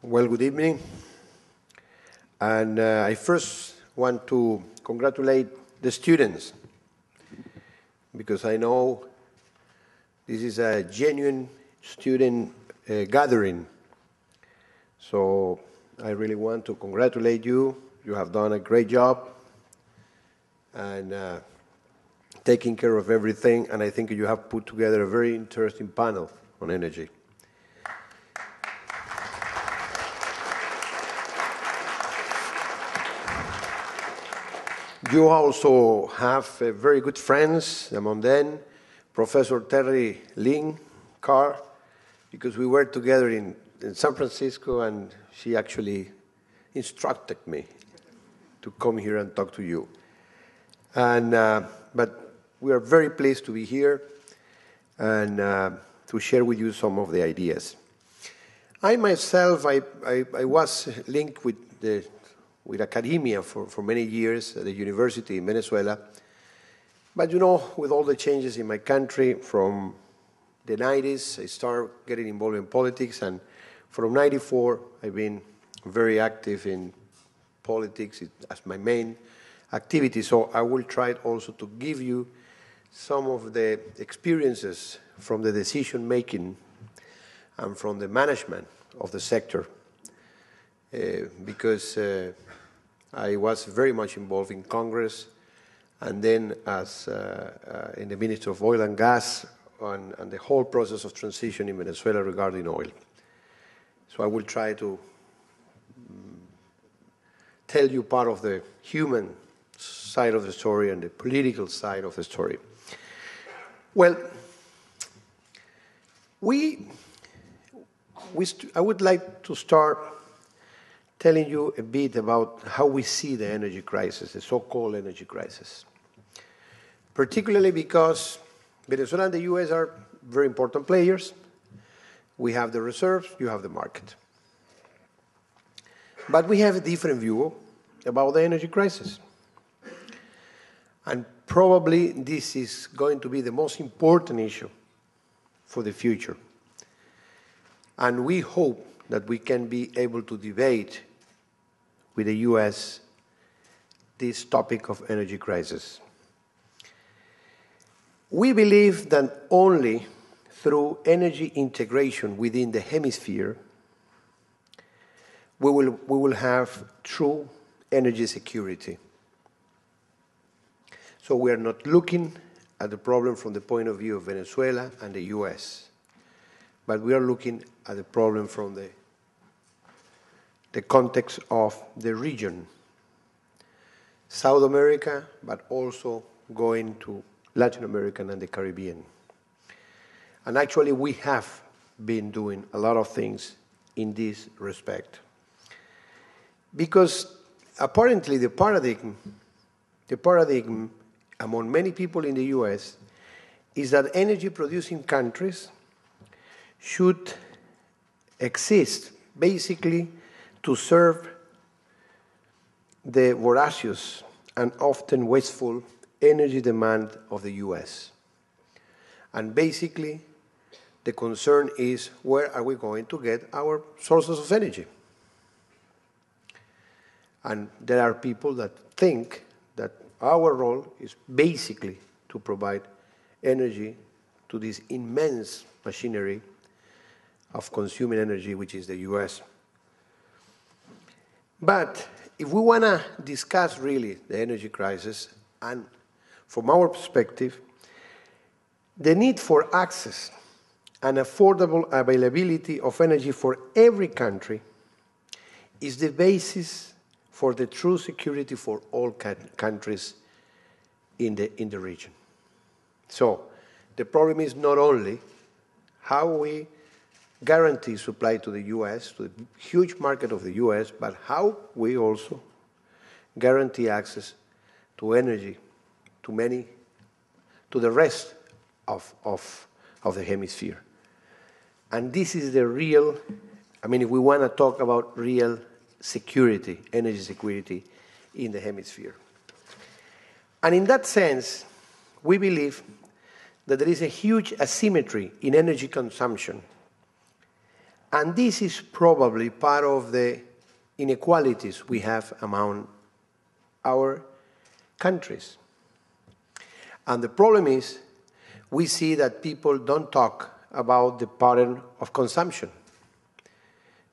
Well, good evening. And I first want to congratulate the students, because I know this is a genuine student gathering. So I really want to congratulate you. You have done a great job and taking care of everything, and I think you have put together a very interesting panel on energy. You also have very good friends, among them Professor Terry Lynn Carr, because we were together in San Francisco, and she actually instructed me to come here and talk to you. And but we are very pleased to be here and to share with you some of the ideas. I myself, I was linked with academia for many years at the university in Venezuela. But you know, with all the changes in my country, from the 90s, I started getting involved in politics, and from 94, I've been very active in politics as my main activity. So I will try also to give you some of the experiences from the decision-making and from the management of the sector, because I was very much involved in Congress, and then as in the Ministry of Oil and Gas, and the whole process of transition in Venezuela regarding oil. So I will try to tell you part of the human side of the story and the political side of the story. Well, I would like to start telling you a bit about how we see the energy crisis, the so-called energy crisis. Particularly because Venezuela and the US are very important players. We have the reserves, you have the market. But we have a different view about the energy crisis. And probably this is going to be the most important issue for the future. And we hope that we can be able to debate with the US this topic of energy crisis. We believe that only through energy integration within the hemisphere we will have true energy security. So we are not looking at the problem from the point of view of Venezuela and the US, but we are looking at the problem from the context of the region, South America, but also going to Latin America and the Caribbean. And actually, we have been doing a lot of things in this respect. Because apparently the paradigm among many people in the US is that energy-producing countries should exist basically to serve the voracious and often wasteful energy demand of the US. And basically, the concern is, where are we going to get our sources of energy? And there are people that think that our role is basically to provide energy to this immense machinery of consuming energy, which is the US. But if we want to discuss really the energy crisis, and from our perspective, the need for access and affordable availability of energy for every country is the basis for the true security for all countries in the region. So the problem is not only how we guarantee supply to the US, to the huge market of the US, but how we also guarantee access to energy to the rest of the hemisphere. And this is the real, if we want to talk about real security, energy security in the hemisphere. And in that sense, we believe that there is a huge asymmetry in energy consumption And this is probably part of the inequalities we have among our countries. And the problem is, we see that people don't talk about the pattern of consumption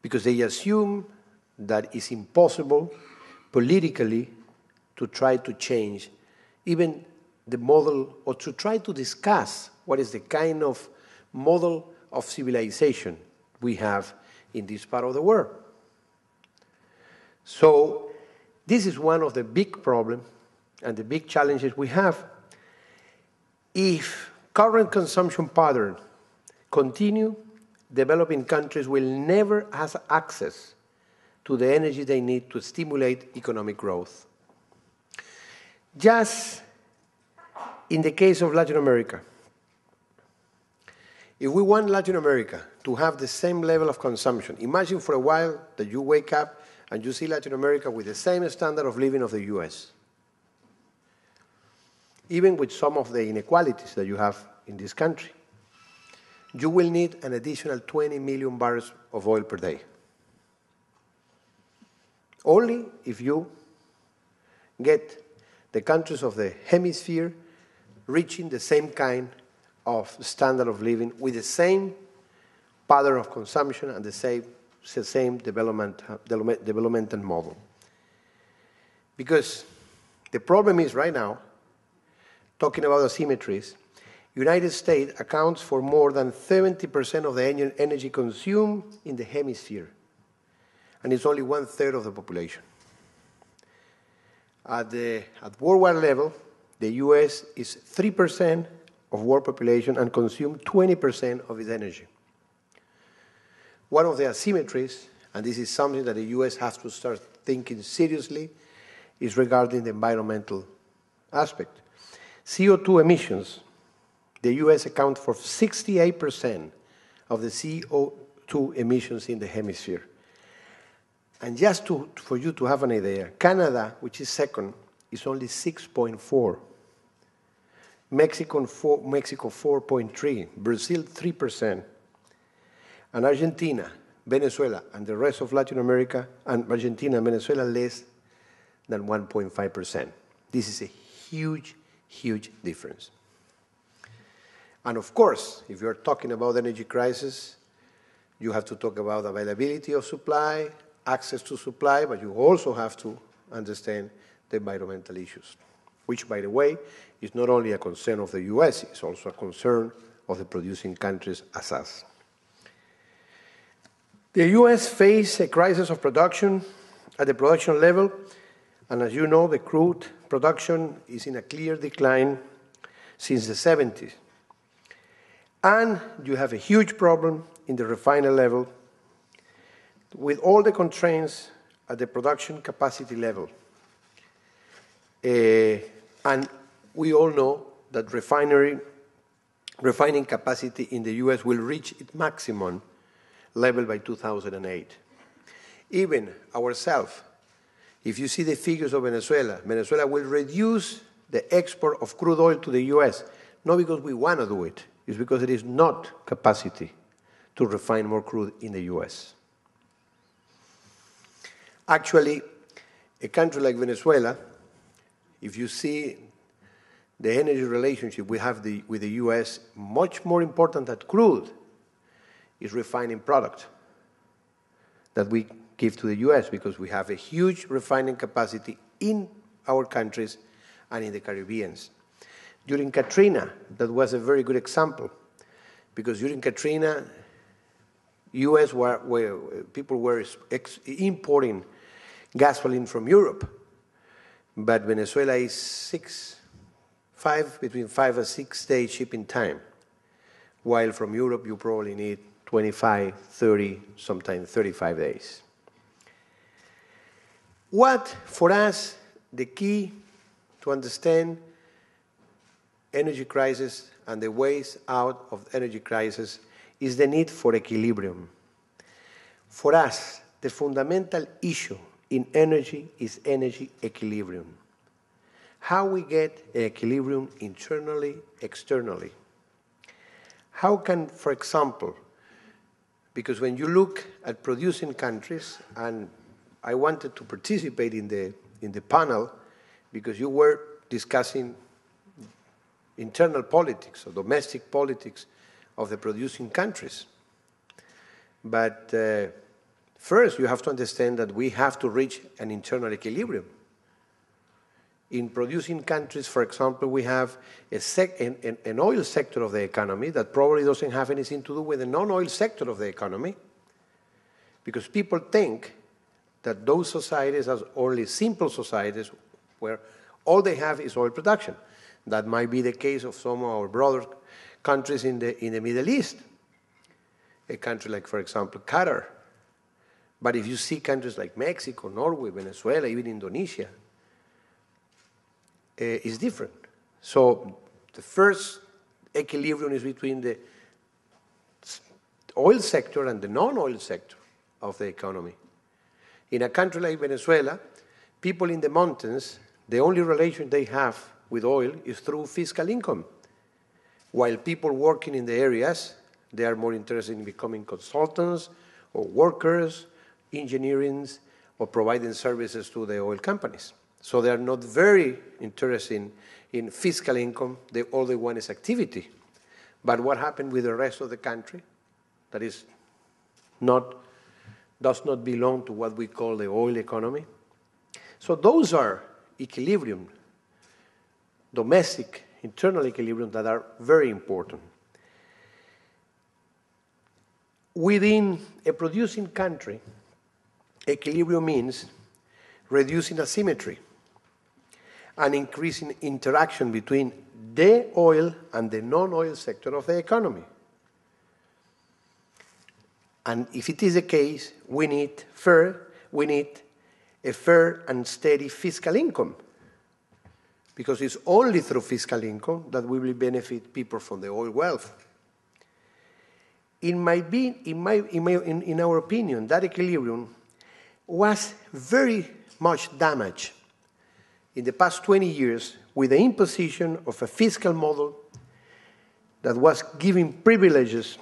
because they assume that it's impossible politically to try to change even the model or to try to discuss what is the kind of model of civilization we have in this part of the world. So this is one of the big problems and the big challenges we have. If current consumption patterns continue, developing countries will never have access to the energy they need to stimulate economic growth. Just in the case of Latin America, if we want Latin America to have the same level of consumption, imagine for a while that you wake up and you see Latin America with the same standard of living of the US, even with some of the inequalities that you have in this country. You will need an additional 20 million barrels of oil per day. Only if you get the countries of the hemisphere reaching the same kind of standard of living with the same pattern of consumption and the same developmental model. Because the problem is right now, talking about asymmetries, United States accounts for more than 70% of the energy consumed in the hemisphere, and it's only 1/3 of the population. At worldwide level, the US is 3% of world population and consumes 20% of its energy. One of the asymmetries, and this is something that the US has to start thinking seriously, is regarding the environmental aspect. CO2 emissions. The US accounts for 68% of the CO2 emissions in the hemisphere. And just for you to have an idea, Canada, which is second, is only 6.4. Mexico 4.3. Brazil 3%. And Argentina, Venezuela, and the rest of Latin America, and Argentina and Venezuela less than 1.5%. This is a huge, huge difference. And of course, if you're talking about energy crisis, you have to talk about availability of supply, access to supply, but you also have to understand the environmental issues, which, by the way, is not only a concern of the US, it's also a concern of the producing countries as us. The US faced a crisis of production at the production level, and as you know, the crude production is in a clear decline since the 70s. And you have a huge problem in the refinery level with all the constraints at the production capacity level. And we all know that refining capacity in the US will reach its maximum level by 2008. Even ourselves, if you see the figures of Venezuela, Venezuela will reduce the export of crude oil to the US, not because we want to do it, it's because there is not capacity to refine more crude in the US. Actually, a country like Venezuela, if you see the energy relationship we have with the US, much more important than crude is refining product that we give to the US, because we have a huge refining capacity in our countries and in the Caribbean. During Katrina, that was a very good example, because during Katrina, US people were importing gasoline from Europe, but Venezuela is between 5 and 6 days shipping time, while from Europe you probably need 25, 30, sometimes 35 days. What, for us, the key to understand energy crisis and the ways out of energy crisis is the need for equilibrium. For us, the fundamental issue in energy is energy equilibrium. How we get equilibrium internally, externally. How can, for example, Because when you look at producing countries, and I wanted to participate in the panel because you were discussing internal politics or domestic politics of the producing countries. But first, you have to understand that we have to reach an internal equilibrium. In producing countries, for example, we have an oil sector of the economy that probably doesn't have anything to do with the non-oil sector of the economy, because people think that those societies are only simple societies where all they have is oil production. That might be the case of some of our brother countries in the Middle East, a country like, for example, Qatar. But if you see countries like Mexico, Norway, Venezuela, even Indonesia, is different. So the first equilibrium is between the oil sector and the non-oil sector of the economy. In a country like Venezuela, people in the mountains, the only relation they have with oil is through fiscal income, while people working in the areas, they are more interested in becoming consultants or workers, engineers, or providing services to the oil companies. So they are not very interested in fiscal income. All they want is activity. But what happened with the rest of the country that does not belong to what we call the oil economy? So those are equilibrium, domestic, internal equilibrium that are very important. Within a producing country, equilibrium means reducing asymmetry and increasing interaction between the oil and the non-oil sector of the economy. And if it is the case, we need a fair and steady fiscal income, because it's only through fiscal income that we will benefit people from the oil wealth. In our opinion, that equilibrium was very much damaged in the past 20 years with the imposition of a fiscal model that was giving privileges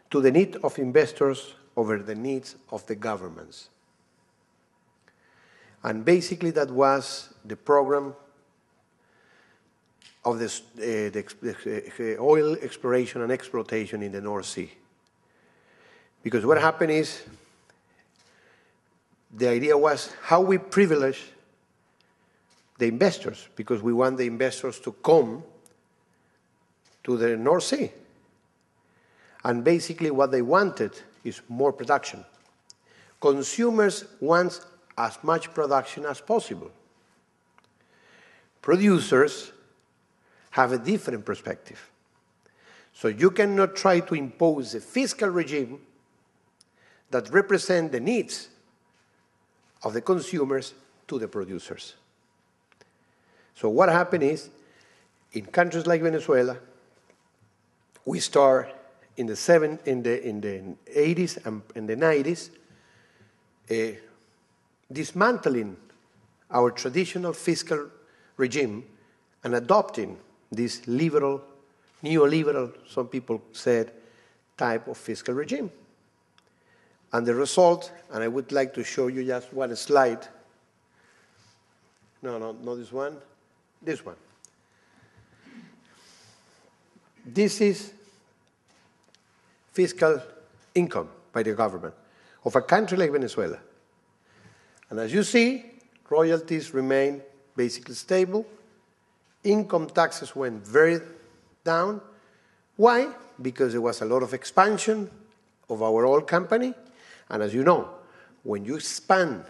to the need of investors over the needs of the governments. And basically that was the program of the oil exploration and exploitation in the North Sea. Because what happened is, the idea was how we privilege the investors, because we want the investors to come to the North Sea. And basically what they wanted is more production. Consumers want as much production as possible. Producers have a different perspective. So you cannot try to impose a fiscal regime that represents the needs of the consumers to the producers. So what happened is, in countries like Venezuela, we start in the 80s and the 90s dismantling our traditional fiscal regime and adopting this liberal, neoliberal, some people said, type of fiscal regime. And the result, and I would like to show you just one slide. No, not this one. This one. This is fiscal income by the government of a country like Venezuela. And as you see, royalties remain basically stable. Income taxes went very down. Why? Because there was a lot of expansion of our oil company. And as you know, when you expand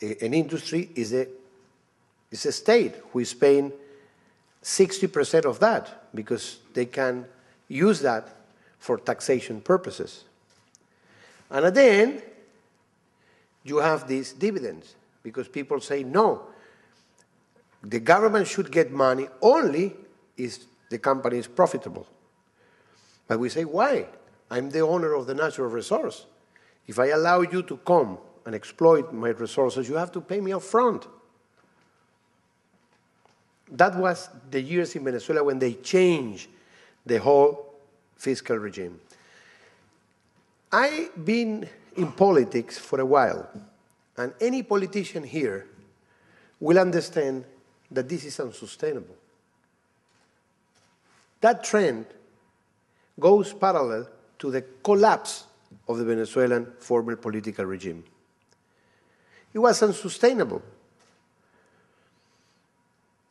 an industry, it's a state who is paying 60% of that, because they can use that for taxation purposes. And at the end, you have these dividends, because people say, no, the government should get money only if the company is profitable. But we say, why? I'm the owner of the natural resource. If I allow you to come and exploit my resources, you have to pay me up front. That was the years in Venezuela when they changed the whole fiscal regime. I've been in politics for a while, and any politician here will understand that this is unsustainable. That trend goes parallel to the collapse of the Venezuelan former political regime. It was unsustainable.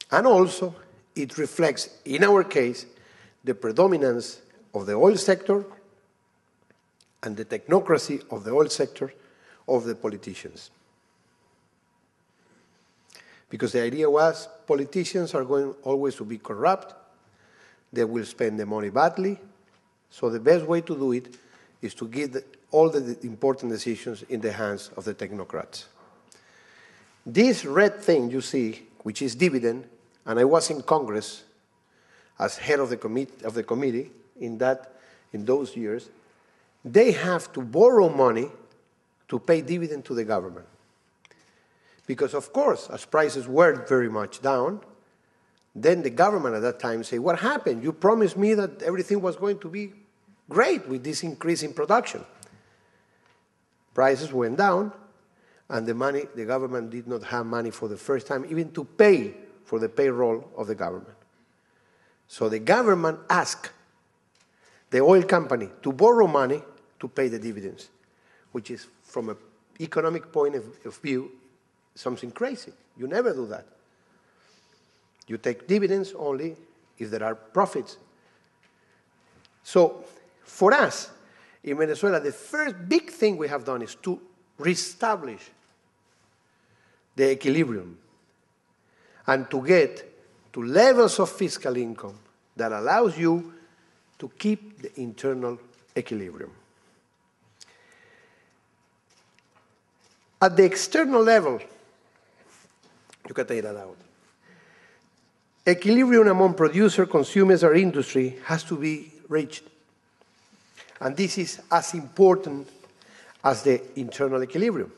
And also, it reflects, in our case, the predominance of the oil sector and the technocracy of the oil sector of the politicians. Because the idea was politicians are going always to be corrupt, they will spend the money badly, so the best way to do it is to give all the important decisions in the hands of the technocrats. This red thing you see, which is dividend, and I was in Congress as head of the committee in those years, they have to borrow money to pay dividend to the government. Because, of course, as prices were very much down, then the government at that time said, what happened? You promised me that everything was going to be great with this increase in production. Prices went down, and the government did not have money for the first time even to pay for the payroll of the government. So the government asked the oil company to borrow money to pay the dividends, which is, from an economic point of view, something crazy. You never do that. You take dividends only if there are profits. So for us, in Venezuela, the first big thing we have done is to reestablish the equilibrium and to get to levels of fiscal income that allows you to keep the internal equilibrium. At the external level, you can take that out. Equilibrium among producer, consumers, or industry has to be reached. And this is as important as the internal equilibrium.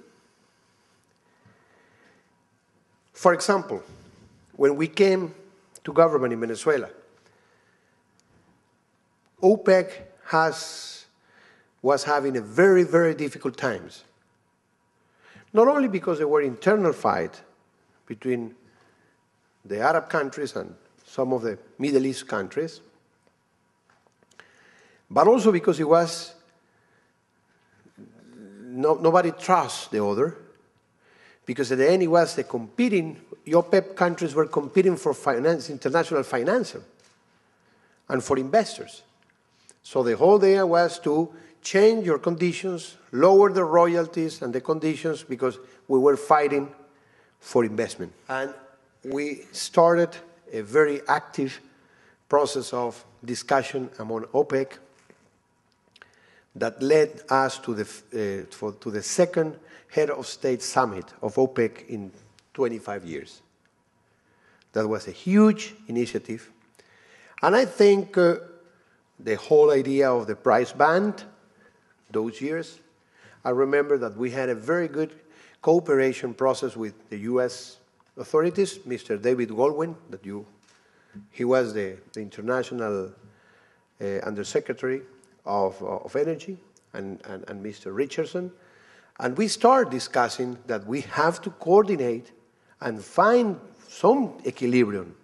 For example, when we came to government in Venezuela, OPEC was having a very, very difficult times. Not only because there were internal fights between the Arab countries and some of the Middle East countries, but also because it was nobody trusts the other, because at the end it was the OPEC countries were competing for international financing and for investors. So the whole idea was to change your conditions, lower the royalties and the conditions, because we were fighting for investment. And we started a very active process of discussion among OPEC that led us to the second head of state summit of OPEC in 25 years. That was a huge initiative. And I think the whole idea of the price band, those years, I remember that we had a very good cooperation process with the U.S. authorities, Mr. David Goldwyn, he was the international undersecretary of energy, and Mr. Richardson. And we started discussing that we have to coordinate and find some equilibrium.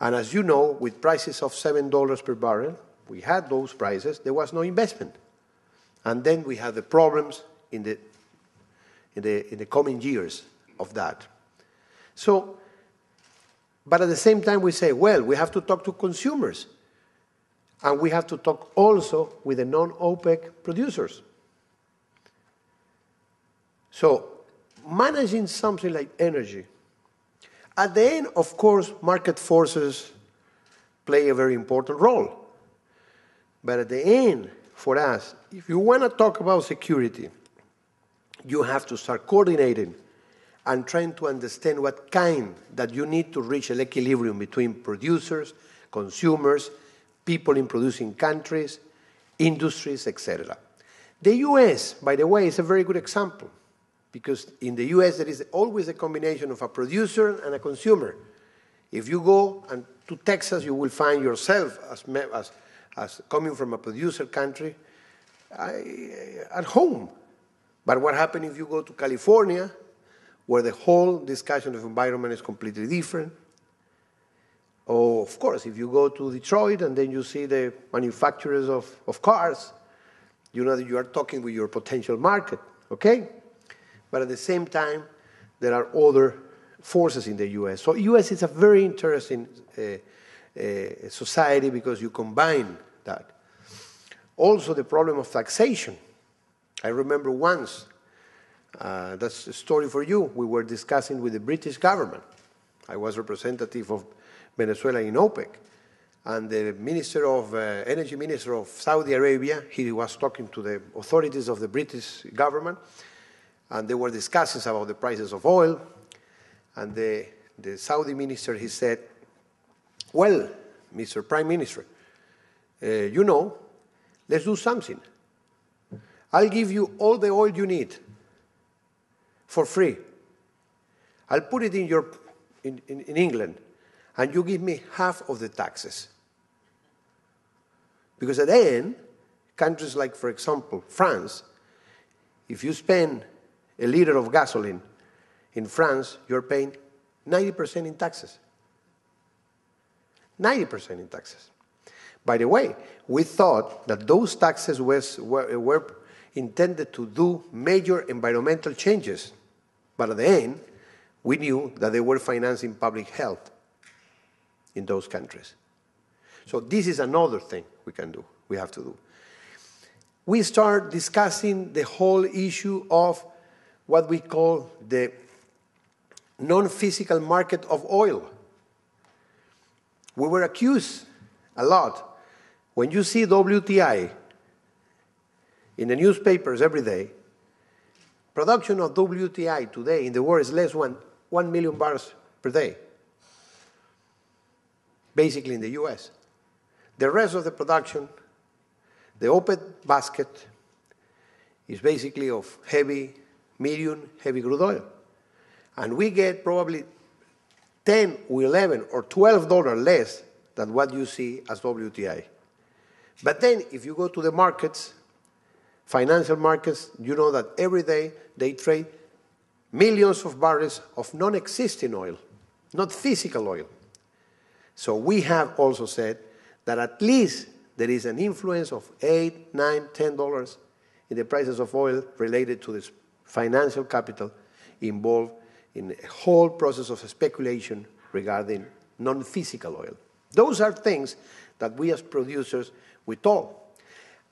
And as you know, with prices of $7 per barrel, we had those prices, there was no investment. And then we had the problems in the coming years of that. So, but at the same time we say, well, we have to talk to consumers. And we have to talk also with the non-OPEC producers. So, managing something like energy, at the end, of course, market forces play a very important role. But at the end, for us, if you want to talk about security, you have to start coordinating and trying to understand what kind that you need to reach an equilibrium between producers, consumers, people in producing countries, industries, etc. The US, by the way, is a very good example, because in the US there is always a combination of a producer and a consumer. If you go to Texas, you will find yourself as coming from a producer country, at home. But what happens if you go to California, where the whole discussion of environment is completely different? Or, of course, if you go to Detroit and then you see the manufacturers of cars, you know that you are talking with your potential market, okay? But at the same time, there are other forces in the U.S. So U.S. is a very interesting society because you combine that. Also, the problem of taxation. I remember once, that's a story for you, we were discussing with the British government. I was representative of Venezuela in OPEC. And the energy minister of Saudi Arabia, he was talking to the authorities of the British government, and they were discussing about the prices of oil. And the Saudi minister, he said, well, Mr. Prime Minister, you know, let's do something. I'll give you all the oil you need for free. I'll put it in England, and you give me half of the taxes. Because at the end, countries like, for example, France, if you spend a liter of gasoline in France, you're paying 90% in taxes. 90% in taxes. By the way, we thought that those taxes were intended to do major environmental changes. But at the end, we knew that they were financing public health in those countries. So this is another thing we have to do. We start discussing the whole issue of what we call the non-physical market of oil. We were accused a lot. When you see WTI in the newspapers every day, production of WTI today in the world is less than 1 million barrels per day, basically in the US. The rest of the production, the OPEC basket, is basically of heavy, medium, heavy crude oil. And we get probably 10 or 11 or $12 less than what you see as WTI. But then if you go to the markets, financial markets, you know that every day they trade millions of barrels of non-existing oil, not physical oil. So we have also said that at least there is an influence of $8, $9, $10 in the prices of oil related to this financial capital involved in a whole process of speculation regarding non-physical oil. Those are things that we as producers, we told.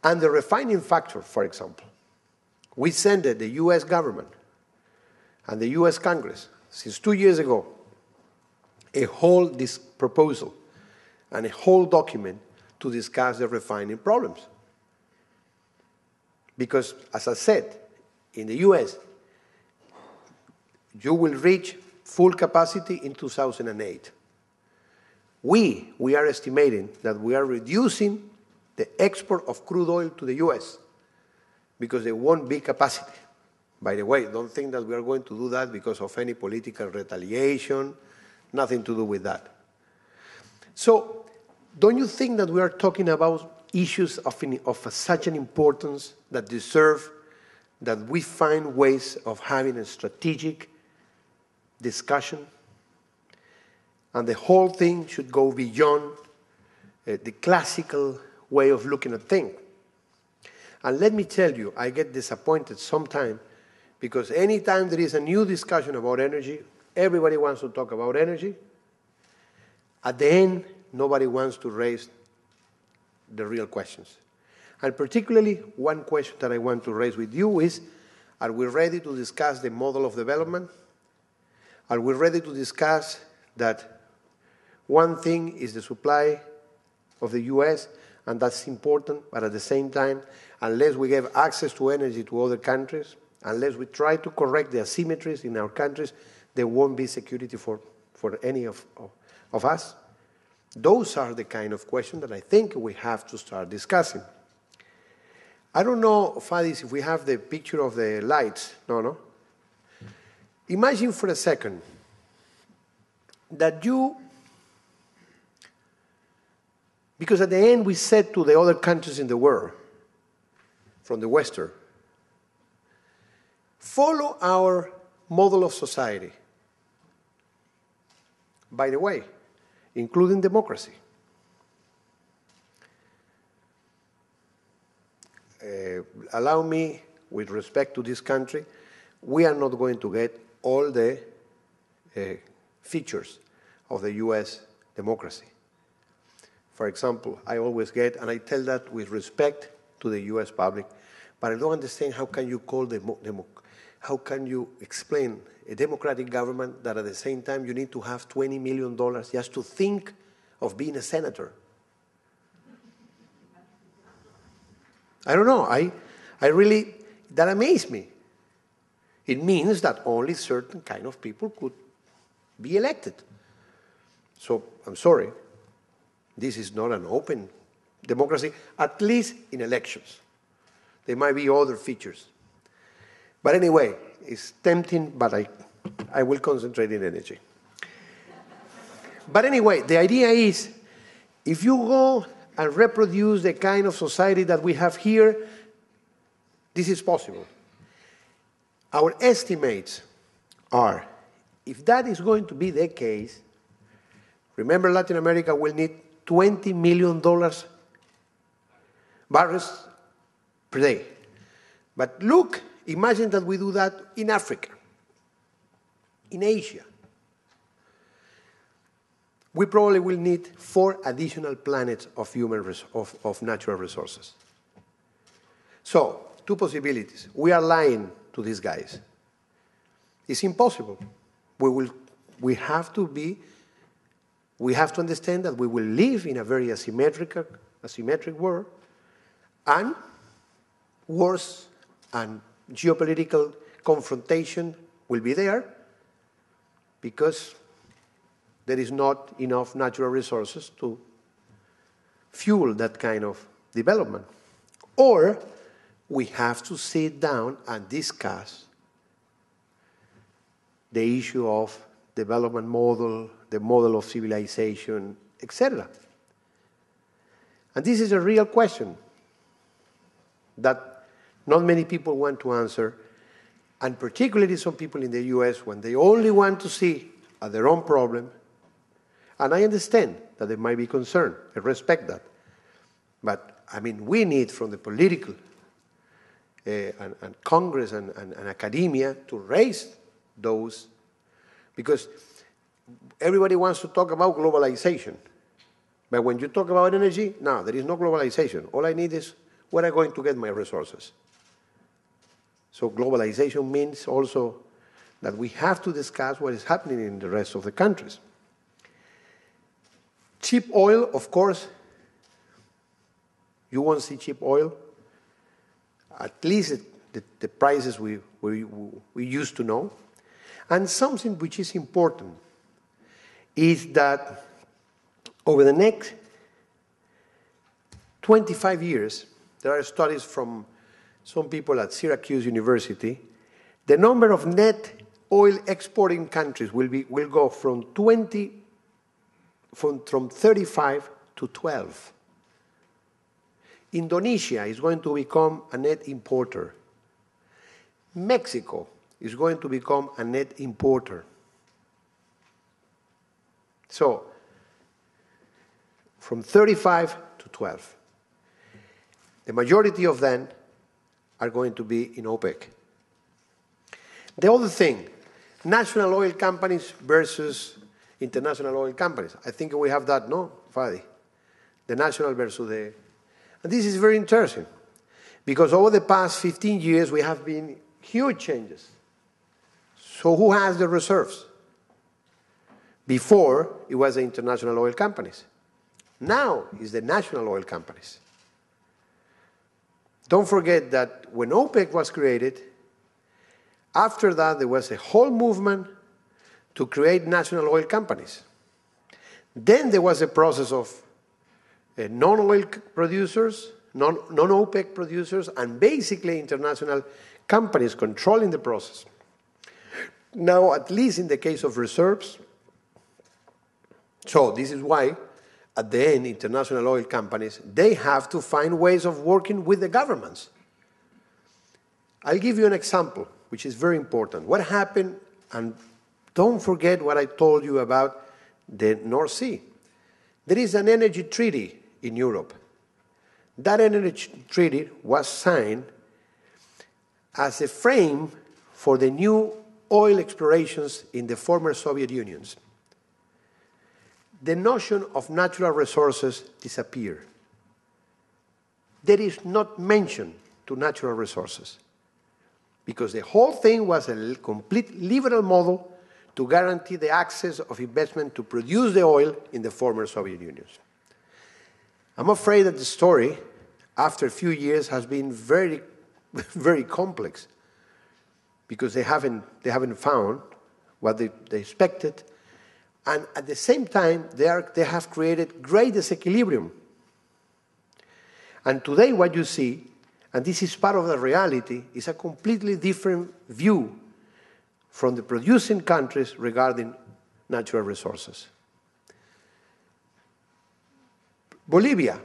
And the refining factor, for example, we sent the US government and the US Congress, since 2 years ago, a whole proposal and a whole document to discuss the refining problems. Because, as I said, in the US, you will reach full capacity in 2008. We are estimating that we are reducing the export of crude oil to the US because there won't be capacity. By the way, don't think that we are going to do that because of any political retaliation, nothing to do with that. So, don't you think that we are talking about issues of such an importance that deserve that we find ways of having a strategic discussion? And the whole thing should go beyond the classical way of looking at things. And let me tell you, I get disappointed sometimes because anytime there is a new discussion about energy, everybody wants to talk about energy. At the end, nobody wants to raise the real questions. And particularly, one question that I want to raise with you is, are we ready to discuss the model of development? Are we ready to discuss that one thing is the supply of the US, and that's important, but at the same time, unless we give access to energy to other countries, unless we try to correct the asymmetries in our countries, there won't be security for any of us? Those are the kind of questions that I think we have to start discussing. I don't know, Fadis, if we have the picture of the lights. No? Imagine for a second that because at the end we said to the other countries in the world, from the Western, follow our model of society. By the way, including democracy. Allow me, with respect to this country, we are not going to get all the features of the US democracy. For example, I always get, and I tell that with respect to the US public, but I don't understand how can you call how can you explain a democratic government that at the same time you need to have $20 million just to think of being a senator? I don't know. I really, that amazed me. It means that only certain kind of people could be elected. So I'm sorry. This is not an open democracy, at least in elections. There might be other features. But anyway, it's tempting, but I will concentrate in energy. But anyway, the idea is, if you go and reproduce the kind of society that we have here, this is possible. Our estimates are, if that is going to be the case, remember Latin America will need $20 million barrels per day. But look, imagine that we do that in Africa, in Asia. We probably will need 4 additional planets of natural resources. So, 2 possibilities. We are lying to these guys. It's impossible. We have to understand that we will live in a very asymmetric world, and wars and geopolitical confrontation will be there because there is not enough natural resources to fuel that kind of development. Or we have to sit down and discuss the issue of development model, the model of civilization, etc. And this is a real question that not many people want to answer, and particularly some people in the US, when they only want to see their own problem. And I understand that there might be concern. I respect that. But, I mean, we need from the political and Congress and academia to raise those, because everybody wants to talk about globalization. But when you talk about energy, no, there is no globalization. All I need is where I'm going to get my resources. So globalization means also that we have to discuss what is happening in the rest of the countries. Cheap oil, of course, you won't see cheap oil, at least the prices we used to know. And something which is important is that over the next 25 years, there are studies from some people at Syracuse University, the number of net oil exporting countries will go from 35 to 12. Indonesia is going to become a net importer. Mexico is going to become a net importer. So, from 35 to 12. The majority of them are going to be in OPEC. The other thing, national oil companies versus international oil companies. I think we have that, no, Fadi? The national versus the... And this is very interesting, because over the past 15 years, we have been huge changes. So who has the reserves? Before, it was the international oil companies. Now, it's the national oil companies. Don't forget that when OPEC was created, after that, there was a whole movement to create national oil companies. Then there was a process of non-oil producers, non-OPEC producers, and basically international companies controlling the process. Now, at least in the case of reserves, so this is why, at the end, international oil companies, they have to find ways of working with the governments. I'll give you an example, which is very important. What happened, and don't forget what I told you about the North Sea. There is an energy treaty in Europe. That energy treaty was signed as a frame for the new oil explorations in the former Soviet Unions. The notion of natural resources disappeared. There is not mention to natural resources because the whole thing was a complete liberal model to guarantee the access of investment to produce the oil in the former Soviet Union. I'm afraid that the story, after a few years, has been very, very complex because they haven't found what they expected, and at the same time, they have created great disequilibrium. And today what you see, and this is part of the reality, is a completely different view from the producing countries regarding natural resources. Bolivia.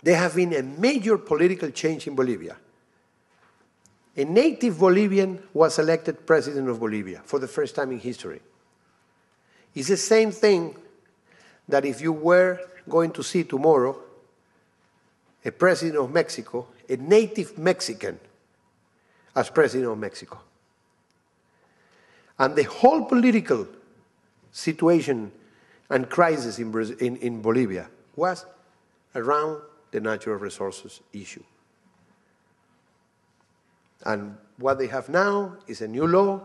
There has been a major political change in Bolivia. A native Bolivian was elected president of Bolivia for the first time in history. It's the same thing that if you were going to see tomorrow a president of Mexico, a native Mexican, as president of Mexico. And the whole political situation and crisis in Bolivia was around the natural resources issue. And what they have now is a new law.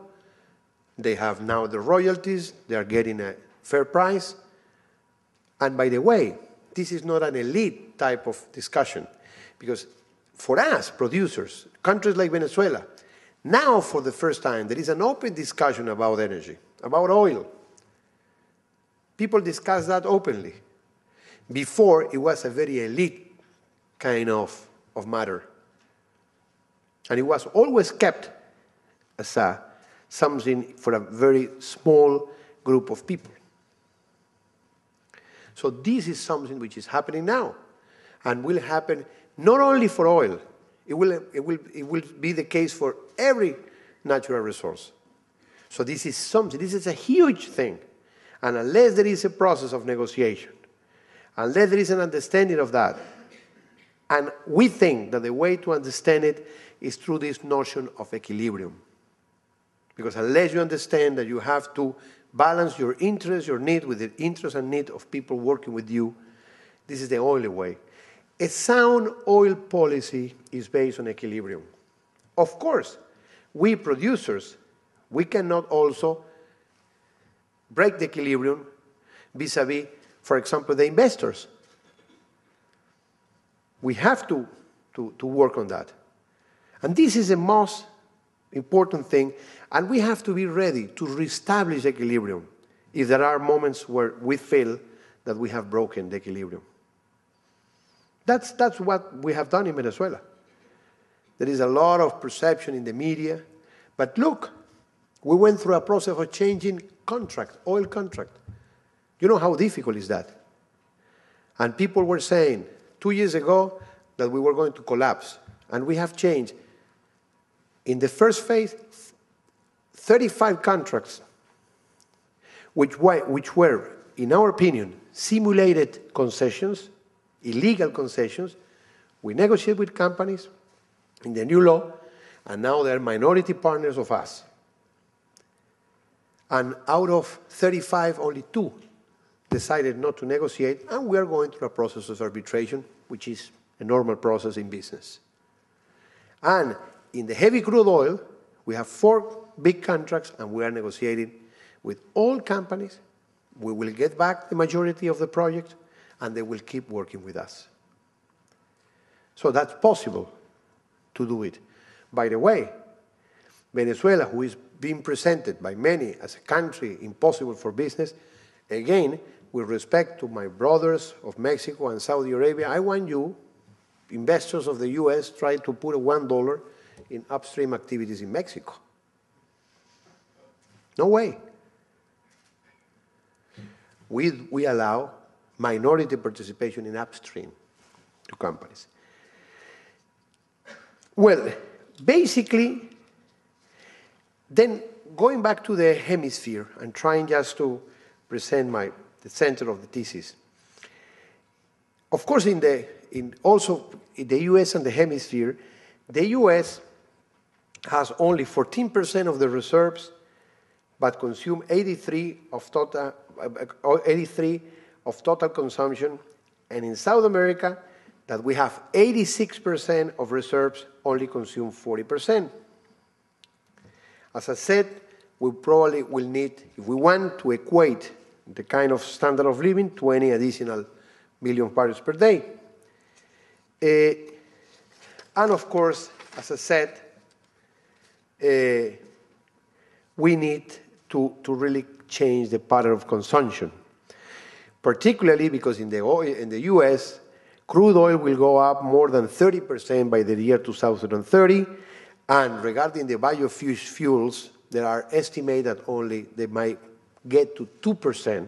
They have now the royalties. They are getting a fair price. And by the way, this is not an elite type of discussion, because for us, producers, countries like Venezuela, now for the first time, there is an open discussion about energy, about oil. People discuss that openly. Before, it was a very elite kind of matter. And it was always kept as something for a very small group of people. So this is something which is happening now and will happen not only for oil, it will be the case for every natural resource. So this is a huge thing. And unless there is a process of negotiation, unless there is an understanding of that, and we think that the way to understand it is through this notion of equilibrium. Because unless you understand that you have to balance your interests, your need with the interests and need of people working with you, this is the only way. A sound oil policy is based on equilibrium. Of course, we producers, we cannot also break the equilibrium vis-a-vis, for example, the investors. We have to work on that. And this is the most important thing, and we have to be ready to reestablish equilibrium if there are moments where we feel that we have broken the equilibrium. That's what we have done in Venezuela. There is a lot of perception in the media, but look, we went through a process of changing contract, oil contract. You know how difficult is that? And people were saying 2 years ago that we were going to collapse, and we have changed. In the first phase, 35 contracts, which were, in our opinion, simulated concessions, illegal concessions. We negotiated with companies in the new law, and now they're minority partners of us. And out of 35, only 2 decided not to negotiate, and we are going through a process of arbitration, which is a normal process in business. And in the heavy crude oil, we have 4 big contracts, and we are negotiating with all companies. We will get back the majority of the project, and they will keep working with us. So that's possible to do it. By the way, Venezuela, who is being presented by many as a country impossible for business, again, with respect to my brothers of Mexico and Saudi Arabia, I want you, investors of the US, try to put $1 in upstream activities in Mexico. No way. We allow minority participation in upstream to companies. Well, basically, then going back to the hemisphere and trying just to present the center of the thesis. Of course, also in the US and the hemisphere, the US has only 14% of the reserves, but consume 83 of total consumption, and in South America, that we have 86% of reserves, only consume 40%. As I said, we probably will need, if we want to equate the kind of standard of living, 20 additional million barrels per day. And of course, as I said, we need to really change the pattern of consumption, particularly because in the US, crude oil will go up more than 30% by the year 2030, and regarding the biofuels, there are estimates that only they might get to 2%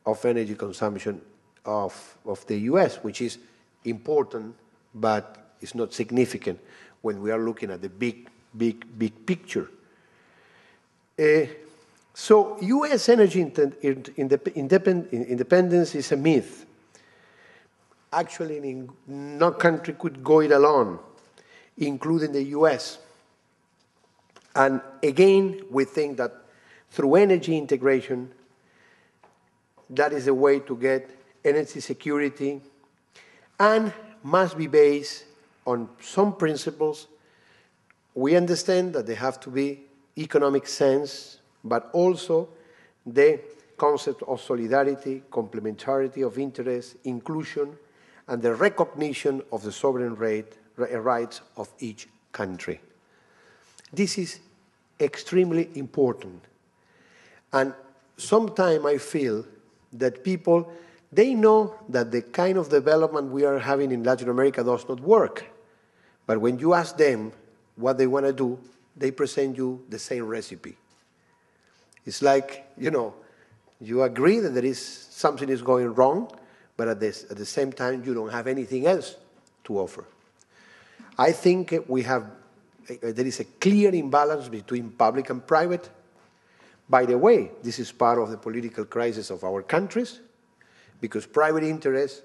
of energy consumption of the US, which is important, but it's not significant when we are looking at the big picture. So US energy independence is a myth. Actually, no country could go it alone, including the US. And again, we think that through energy integration, that is a way to get energy security, and must be based on some principles. We understand that they have to be economic sense, but also the concept of solidarity, complementarity of interest, inclusion, and the recognition of the sovereign rights of each country. This is extremely important. And sometimes I feel that people, they know that the kind of development we are having in Latin America does not work. But when you ask them what they want to do, they present you the same recipe. It's like, you agree that something is going wrong, but at the same time, you don't have anything else to offer. I think there is a clear imbalance between public and private. By the way, this is part of the political crisis of our countries, because private interests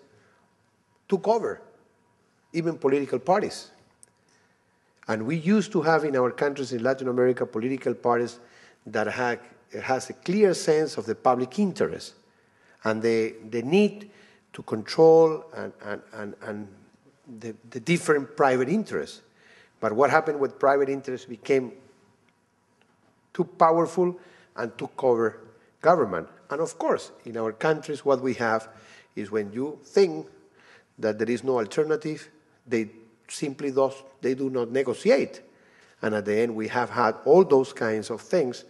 took over, even political parties. And we used to have in our countries in Latin America political parties that has a clear sense of the public interest and the need to control and the different private interests. But what happened with private interests became too powerful and took over government. And of course, in our countries, what we have is when you think that there is no alternative, they simply do not negotiate. And at the end, we have had all those kinds of things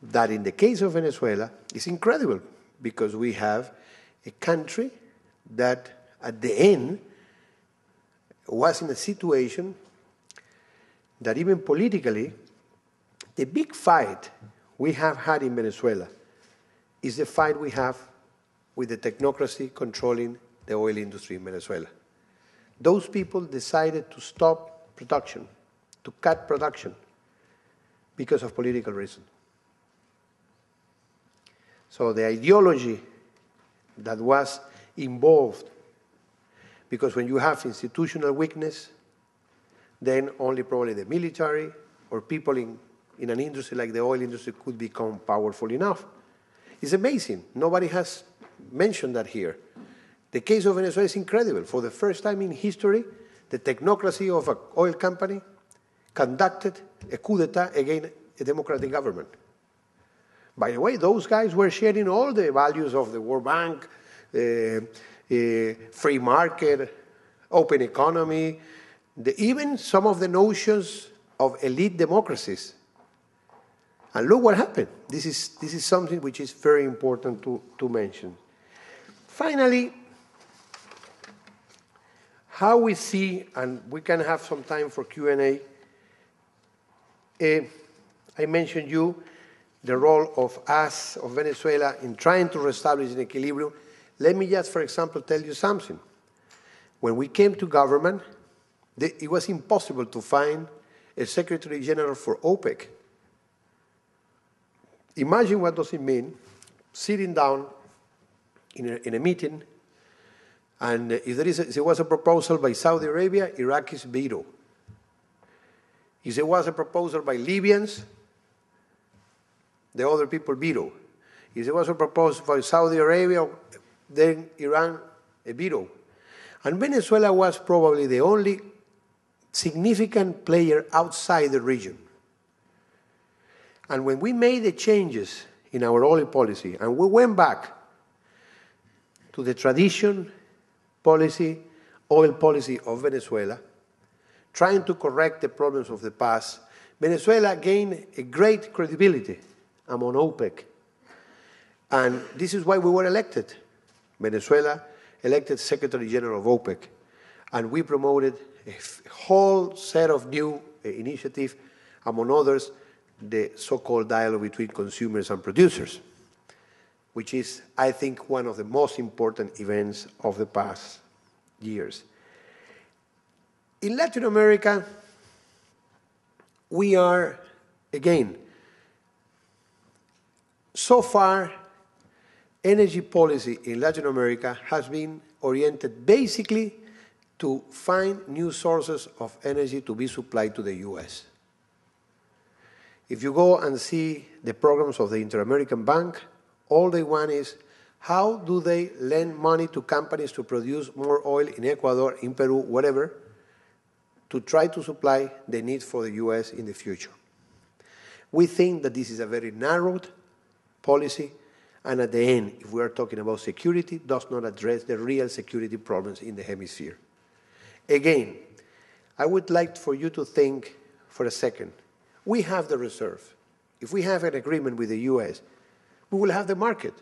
that in the case of Venezuela is incredible, because we have a country that at the end was in a situation that even politically, the big fight we have had in Venezuela is the fight we have with the technocracy controlling the oil industry in Venezuela. Those people decided to stop production, to cut production, because of political reasons. So the ideology that was involved, because when you have institutional weakness, then only probably the military or people in an industry like the oil industry could become powerful enough. It's amazing. Nobody has mentioned that here. The case of Venezuela is incredible. For the first time in history, the technocracy of an oil company conducted a coup d'etat against a democratic government. By the way, those guys were sharing all the values of the World Bank, free market, open economy, even some of the notions of elite democracies. And look what happened. This is something which is very important to mention. Finally, how we see, and we can have some time for Q&A, I mentioned the role of us, of Venezuela, in trying to reestablish an equilibrium. Let me just, for example, tell you something. When we came to government, it was impossible to find a Secretary General for OPEC. Imagine what does it mean sitting down in a meeting, and if there was a proposal by Saudi Arabia, Iraqis veto. If there was a proposal by Libyans, the other people veto. If there was a proposal by Saudi Arabia, then Iran, a veto. And Venezuela was probably the only significant player outside the region. And when we made the changes in our oil policy, and we went back to the tradition policy, oil policy of Venezuela, trying to correct the problems of the past, Venezuela gained a great credibility among OPEC. And this is why we were elected. Venezuela elected Secretary General of OPEC. And we promoted a whole set of new initiatives, among others, the so-called dialogue between consumers and producers, which is, I think, one of the most important events of the past years. In Latin America, we are, again, so far, energy policy in Latin America has been oriented basically to find new sources of energy to be supplied to the US. If you go and see the programs of the Inter-American Bank, all they want is how do they lend money to companies to produce more oil in Ecuador, in Peru, whatever, to try to supply the need for the US in the future. We think that this is a very narrowed policy, and at the end, if we are talking about security, does not address the real security problems in the hemisphere. Again, I would like for you to think for a second. We have the reserve. If we have an agreement with the US, we will have the market.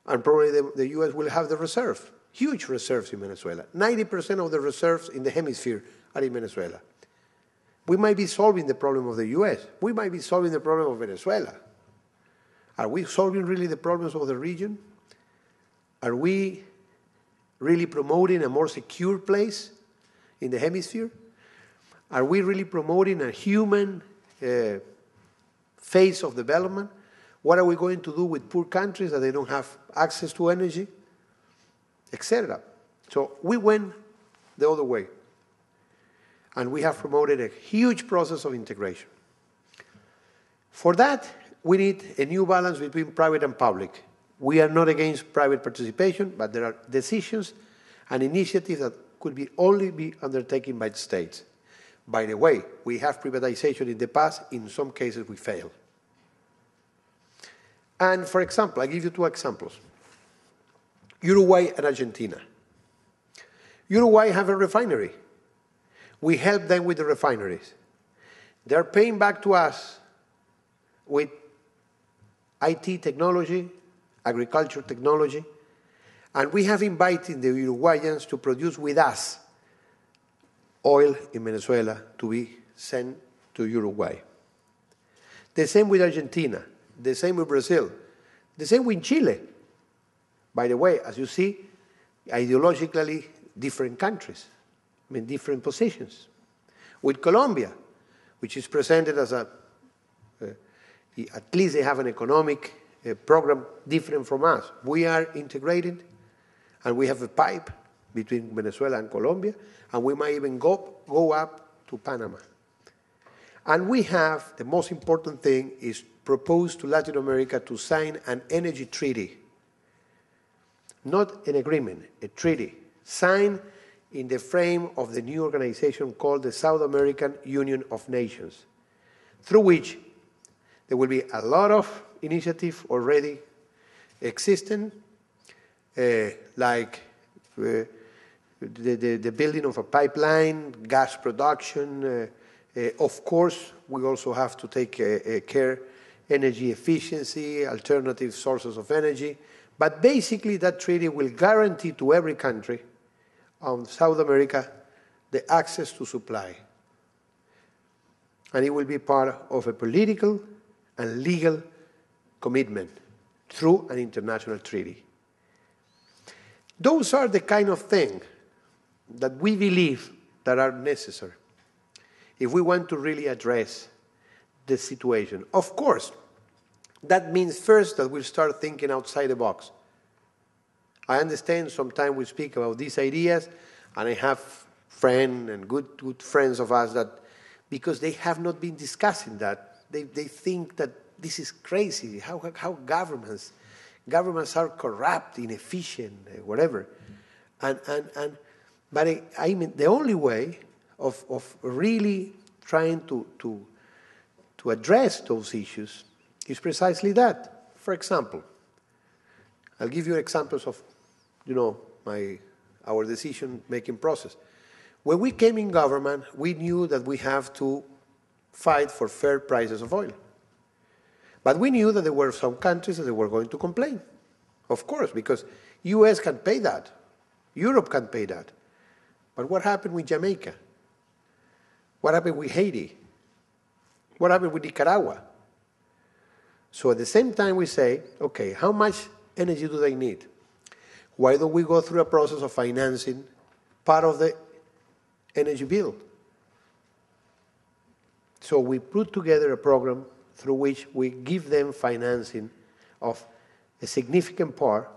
And probably the US will have the reserve. Huge reserves in Venezuela. 90% of the reserves in the hemisphere are in Venezuela. We might be solving the problem of the US. We might be solving the problem of Venezuela. Are we solving really the problems of the region? Are we really promoting a more secure place in the hemisphere? Are we really promoting a human phase of development? What are we going to do with poor countries that they don't have access to energy, etc.? So we went the other way. And we have promoted a huge process of integration. For that, we need a new balance between private and public. We are not against private participation, but there are decisions and initiatives that could only be undertaken by the states. By the way, we have privatization in the past. In some cases, we fail. And for example, I give you two examples. Uruguay and Argentina. Uruguay have a refinery. We help them with the refineries. They're paying back to us with IT technology, agriculture technology, and we have invited the Uruguayans to produce with us oil in Venezuela to be sent to Uruguay. The same with Argentina, the same with Brazil, the same with Chile. By the way, as you see, ideologically different countries, I mean different positions. With Colombia, which is presented as at least they have an economic program different from us. We are integrated, and we have a pipe between Venezuela and Colombia, and we might even go up to Panama. And we have, the most important thing is propose to Latin America to sign an energy treaty. Not an agreement, a treaty. Signed in the frame of the new organization called the South American Union of Nations, through which there will be a lot of initiatives already existing, like the building of a pipeline, gas production. Of course, we also have to take care energy efficiency, alternative sources of energy. But basically, that treaty will guarantee to every country on South America the access to supply. And it will be part of a political and legal commitment through an international treaty. Those are the kind of things that we believe that are necessary. if we want to really address the situation. Of course, that means first that we'll start thinking outside the box. I understand sometimes we speak about these ideas, and I have friends and good friends of us that, because they have not been discussing that, they think that this is crazy, how governments are corrupt, inefficient, whatever. But I mean, the only way of really trying to address those issues is precisely that. For example, I'll give you examples of, our decision-making process. When we came in government, we knew that we have to fight for fair prices of oil. But we knew that there were some countries that they were going to complain. Of course, because US can pay that. Europe can pay that. But what happened with Jamaica? What happened with Haiti? What happened with Nicaragua? So at the same time we say, okay, how much energy do they need? Why don't we go through a process of financing part of the energy bill? So we put together a program through which we give them financing of a significant part,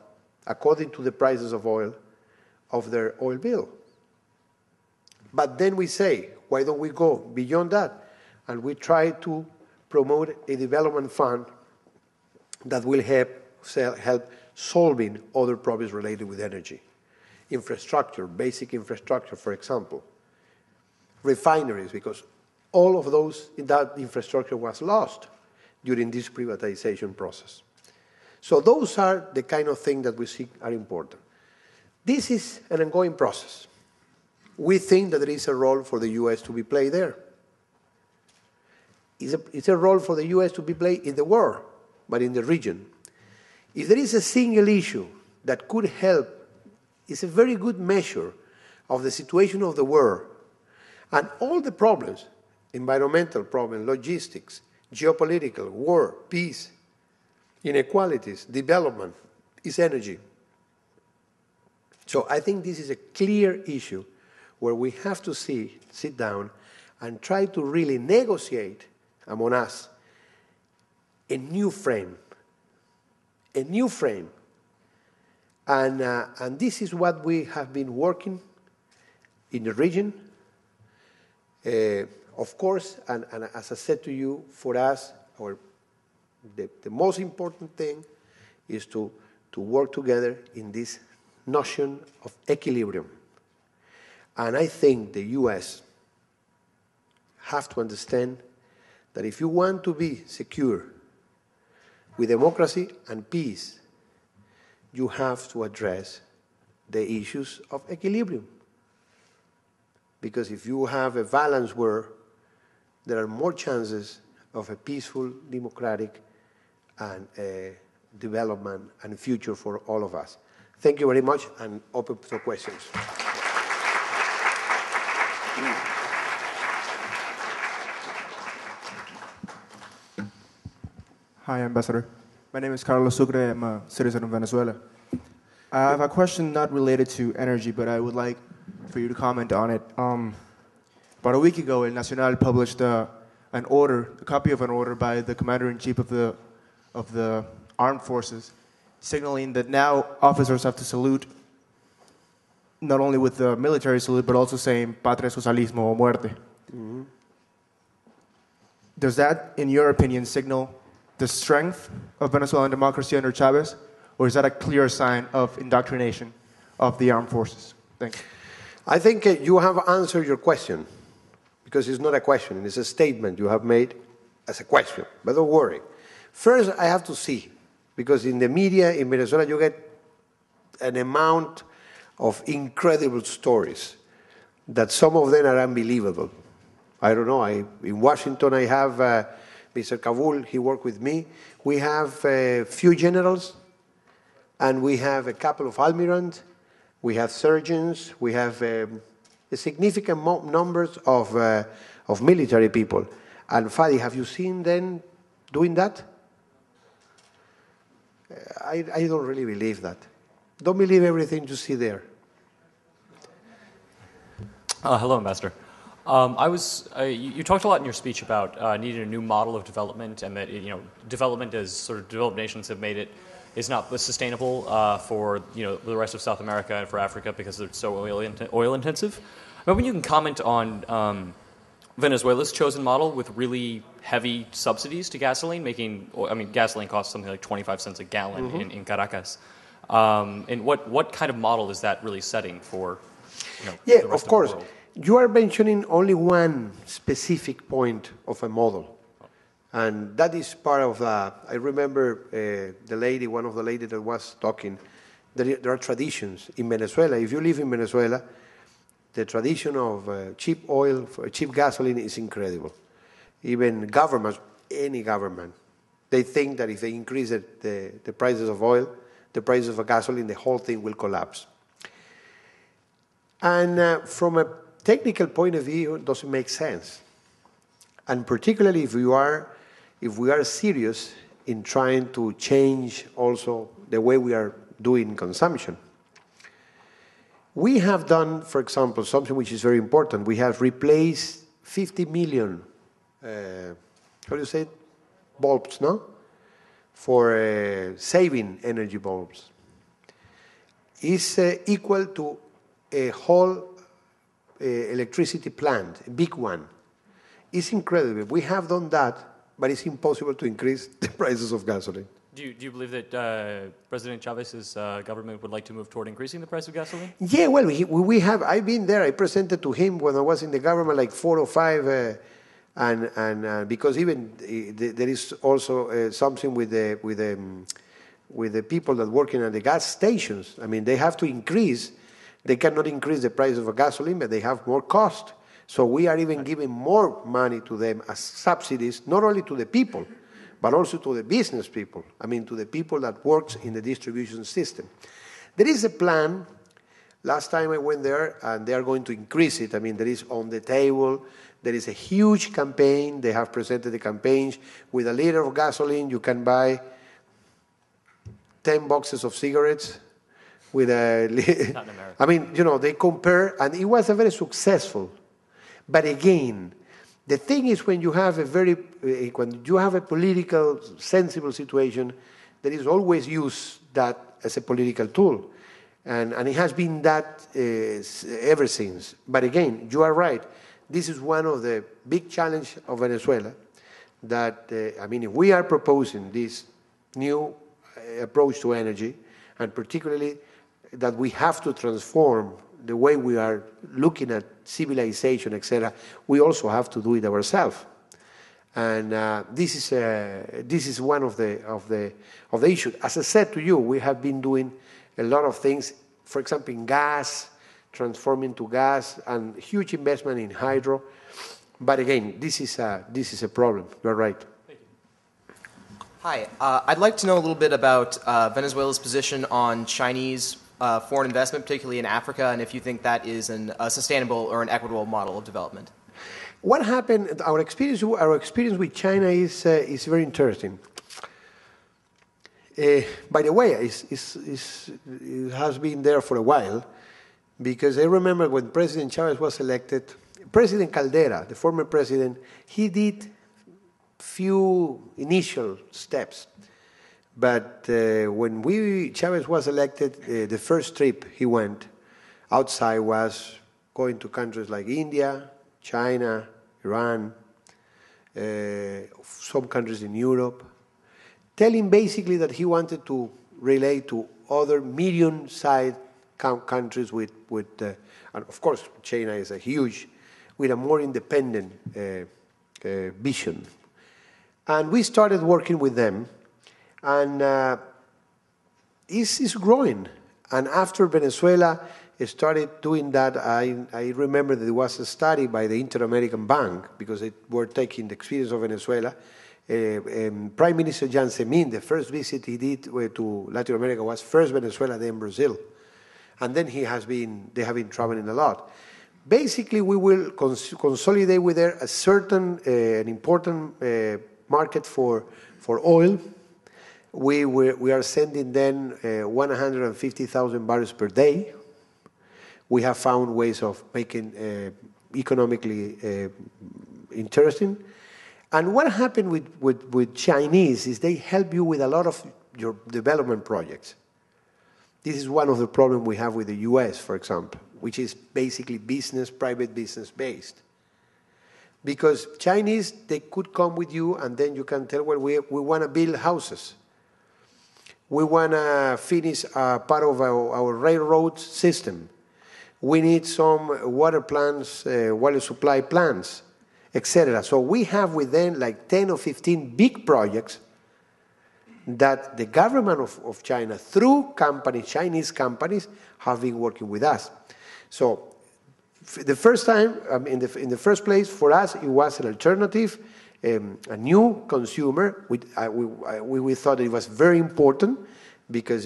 according to the prices of oil, of their oil bill. But then we say, why don't we go beyond that? And we try to promote a development fund that will help solving other problems related with energy. Infrastructure, basic infrastructure, for example. Refineries, because all of that infrastructure was lost during this privatization process. So those are the kind of things that we see are important. This is an ongoing process. We think that there is a role for the US to be played there. It's a role for the US to be played in the world, but in the region. If there is a single issue that could help, it's a very good measure of the situation of the world and all the problems, environmental problems, logistics, geopolitical, war, peace, inequalities, development, is energy. So I think this is a clear issue where we have to sit down and try to really negotiate among us a new frame. A new frame. And this is what we have been working in the region. Of course, and as I said to you, for us, the most important thing is to work together in this notion of equilibrium. And I think the US have to understand that if you want to be secure with democracy and peace, you have to address the issues of equilibrium. Because if you have a balanced world, there are more chances of a peaceful, democratic, and development and future for all of us. Thank you very much, and open for questions. Hi, Ambassador. My name is Carlos Sucre. I'm a citizen of Venezuela. I have a question not related to energy, but I would like for you to comment on it. About a week ago, El Nacional published a copy of an order by the Commander-in-Chief of the Armed Forces, signaling that now officers have to salute, not only with the military salute, but also saying patria, socialismo, o muerte. Mm-hmm. Does that, in your opinion, signal the strength of Venezuelan democracy under Chavez, or is that a clear sign of indoctrination of the armed forces? Thank you. I think you have answered your question, because it's not a question, it's a statement you have made as a question, but don't worry. First, I have to see, because in the media in Venezuela you get an amount of incredible stories that some of them are unbelievable. I don't know, in Washington I have Mr. Kabul, he worked with me. We have a few generals, and we have a couple of almirants, we have surgeons, we have a significant numbers of military people. And Fadi, have you seen them doing that? I don't really believe that. Don't believe everything you see there. Hello, Ambassador. You talked a lot in your speech about needing a new model of development, and that development as sort of developed nations have made it is not sustainable for the rest of South America and for Africa because they're so oil intensive. Maybe you can comment on Venezuela's chosen model with really heavy subsidies to gasoline, gasoline costs something like 25 cents a gallon in Caracas. And what kind of model is that really setting for the rest of course. the world? You are mentioning only one specific point of a model. And that is part of, I remember one of the ladies that was talking, there are traditions in Venezuela. If you live in Venezuela, the tradition of cheap oil, cheap gasoline is incredible. Even governments, any government, they think that if they increase the prices of oil, the prices of gasoline, the whole thing will collapse. And from a technical point of view, it doesn't make sense. And particularly if we are serious in trying to change also the way we are doing consumption. We have done, for example, something which is very important. We have replaced 50 million, bulbs, no? For saving energy bulbs. It's equal to a whole electricity plant, a big one. It's incredible. We have done that, but it's impossible to increase the prices of gasoline. Do you believe that President Chavez's government would like to move toward increasing the price of gasoline? Yeah, well, we have. I've been there. I presented to him when I was in the government like 4 or 5, and because even there is also something with the people that working at the gas stations. I mean, they have to increase. They cannot increase the price of a gasoline, but they have more cost. So we are even giving more money to them as subsidies, not only to the people, but also to the business people. I mean, to the people that works in the distribution system. There is a plan. Last time I went there, and they are going to increase it. I mean, there is on the table. There is a huge campaign. They have presented the campaigns. With a liter of gasoline, you can buy 10 boxes of cigarettes. With a, Not in America. I mean, they compare, and it was a very successful. But again, the thing is when you have a political, sensible situation, there is always use that as a political tool. And it has been that ever since. But again, you are right. This is one of the big challenges of Venezuela, that, if we are proposing this new approach to energy, and particularly that we have to transform the way we are looking at civilization, etc., we also have to do it ourselves. And this is one of the issues. As I said to you, we have been doing a lot of things. For example, in gas, transforming to gas, and huge investment in hydro. But again, this is a problem. You're right. Thank you. Hi, I'd like to know a little bit about Venezuela's position on Chinese foreign investment, particularly in Africa, and if you think that is a sustainable or an equitable model of development. What happened? Our experience with China is very interesting. By the way, it has been there for a while, because I remember when President Chavez was elected, President Caldera, the former president, he did few initial steps. But when Chavez was elected, the first trip he went outside was going to countries like India, China, Iran, some countries in Europe, telling basically that he wanted to relate to other medium-sized countries with and of course China is with a more independent vision. And we started working with them. And it's growing. And after Venezuela started doing that, I remember that there was a study by the Inter-American Bank, because they were taking the experience of Venezuela. Prime Minister Jiang Zemin, the first visit he did to Latin America was first Venezuela, then Brazil. And then they have been traveling a lot. Basically, we will consolidate with there a certain, an important market for oil. We are sending them 150,000 barrels per day. We have found ways of making economically interesting. And what happened with Chinese is they help you with a lot of your development projects. This is one of the problems we have with the US, for example, which is basically private business based. Because Chinese, they could come with you and then you can tell, well, we want to build houses. We want to finish part of our railroad system. We need some water plants, water supply plants, etc. So we have with them like 10 or 15 big projects that the government of China, through companies, Chinese companies, have been working with us. So the first time, in the first place, for us, it was an alternative, a new consumer. We thought it was very important because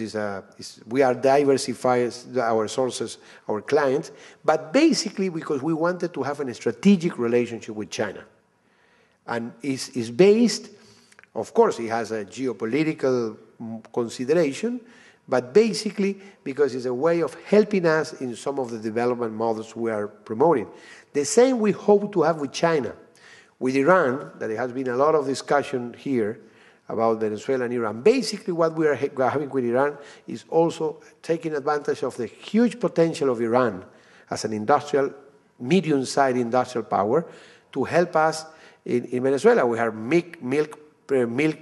we are diversifying our sources, our clients, but basically because we wanted to have a strategic relationship with China. And it's based, of course, it has a geopolitical consideration, but basically because it's a way of helping us in some of the development models we are promoting. The same we hope to have with China. With Iran, that there has been a lot of discussion here about Venezuela and Iran. Basically what we are having with Iran is also taking advantage of the huge potential of Iran as an medium-sized industrial power to help us in Venezuela. We have milk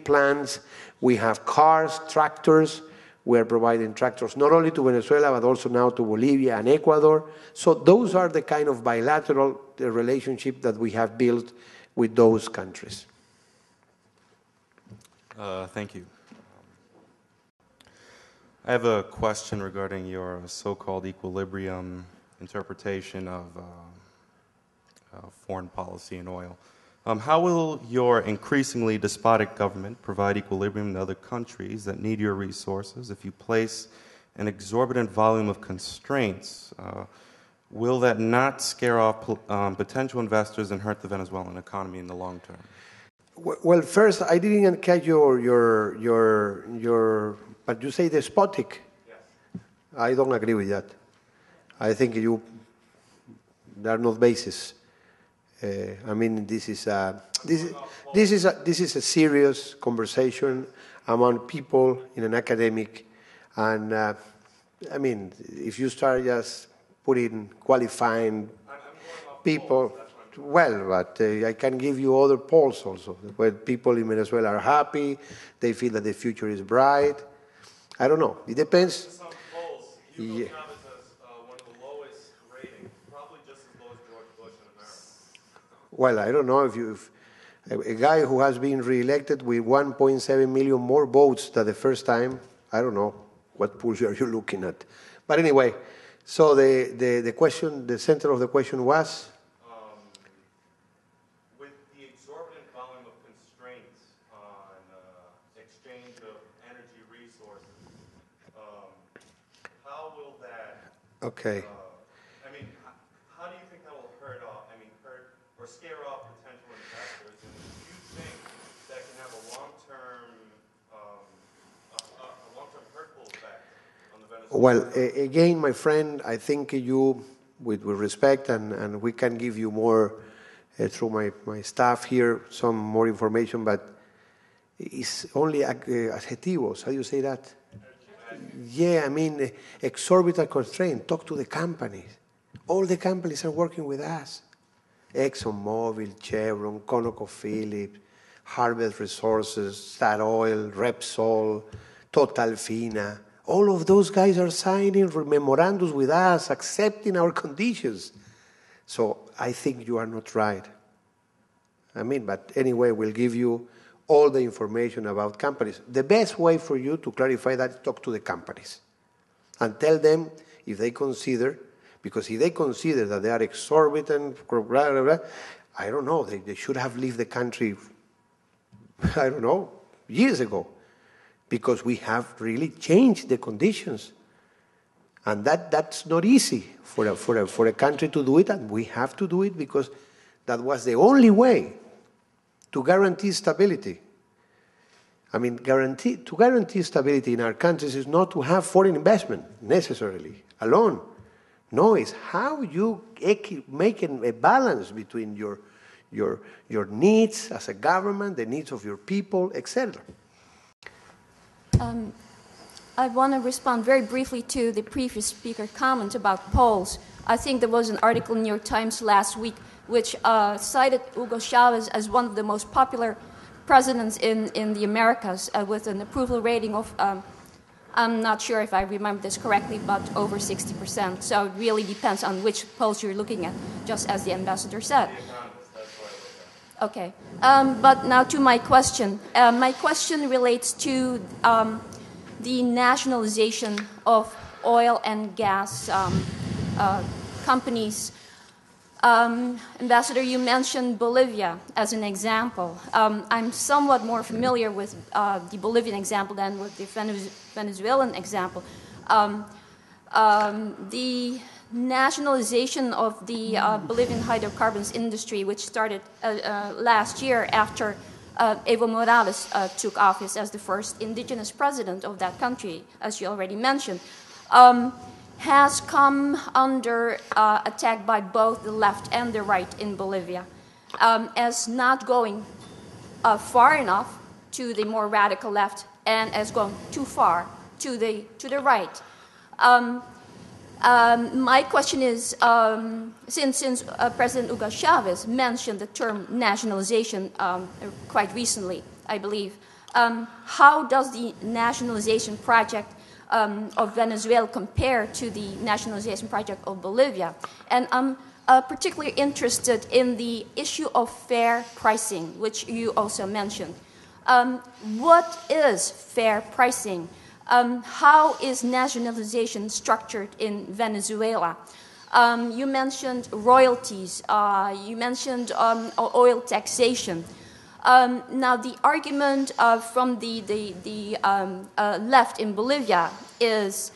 plants, we have cars, tractors. We are providing tractors not only to Venezuela, but also now to Bolivia and Ecuador. So those are the kind of bilateral relationship that we have built with those countries. Thank you. I have a question regarding your so-called equilibrium interpretation of foreign policy and oil. How will your increasingly despotic government provide equilibrium to other countries that need your resources if you place an exorbitant volume of constraints? Will that not scare off potential investors and hurt the Venezuelan economy in the long term? Well, first, I didn't catch your but you say despotic. Yes. I don't agree with that. I think there are no basis. I mean, this is a serious conversation among people in an academic, and I mean, if you start just putting qualifying people, well, but I can give you other polls also, where people in Venezuela are happy, they feel that the future is bright. I don't know. It depends. Some polls, Hugo Chavez has one of the lowest ratings, probably just as low as George Bush in America. Well, I don't know if a guy who has been reelected with 1.7 million more votes than the first time, I don't know what polls are you looking at. But anyway, so the question, the center of the question was? With the exorbitant volume of constraints on exchange of energy resources, how will that? Okay. I mean, how do you think that will hurt or scare off potential investors? And do you think that can have a long-term hurtful effect on the Venezuelan? Well, again, my friend, I think you, with respect, and we can give you more through my staff here, some more information, but it's only adjetivos. How do you say that? Yeah, I mean, exorbitant constraint. Talk to the companies. All the companies are working with us. ExxonMobil, Chevron, ConocoPhillips, Harvest Resources, Statoil, Repsol, Total Fina. All of those guys are signing memorandums with us, accepting our conditions. So I think you are not right. I mean, but anyway, we'll give you all the information about companies. The best way for you to clarify that is talk to the companies and tell them if they consider, because if they consider that they are exorbitant, blah, blah, blah, I don't know, they should have left the country, I don't know, years ago, because we have really changed the conditions. And that's not easy for a country to do it, and we have to do it because that was the only way to guarantee stability. I mean, to guarantee stability in our countries is not to have foreign investment necessarily alone, No, it's how you make a balance between your needs as a government, the needs of your people, etc. I want to respond very briefly to the previous speaker's comment about polls. I think there was an article in New York Times last week which cited Hugo Chavez as one of the most popular presidents in the Americas with an approval rating of, I'm not sure if I remember this correctly, but over 60%. So it really depends on which polls you're looking at, just as the ambassador said. Okay. But now to my question. My question relates to the nationalization of oil and gas companies. Ambassador, you mentioned Bolivia as an example. I'm somewhat more familiar with the Bolivian example than with the Venezuelan example. The nationalization of the Bolivian hydrocarbons industry, which started last year after Evo Morales took office as the first indigenous president of that country, as you already mentioned, has come under attack by both the left and the right in Bolivia as not going far enough to the more radical left and as going too far to the right. My question is, since President Hugo Chavez mentioned the term nationalization quite recently, I believe, how does the nationalization project of Venezuela compare to the nationalization project of Bolivia? And I'm particularly interested in the issue of fair pricing, which you also mentioned. What is fair pricing? How is nationalization structured in Venezuela? You mentioned royalties. You mentioned oil taxation. Now, the argument from the left in Bolivia is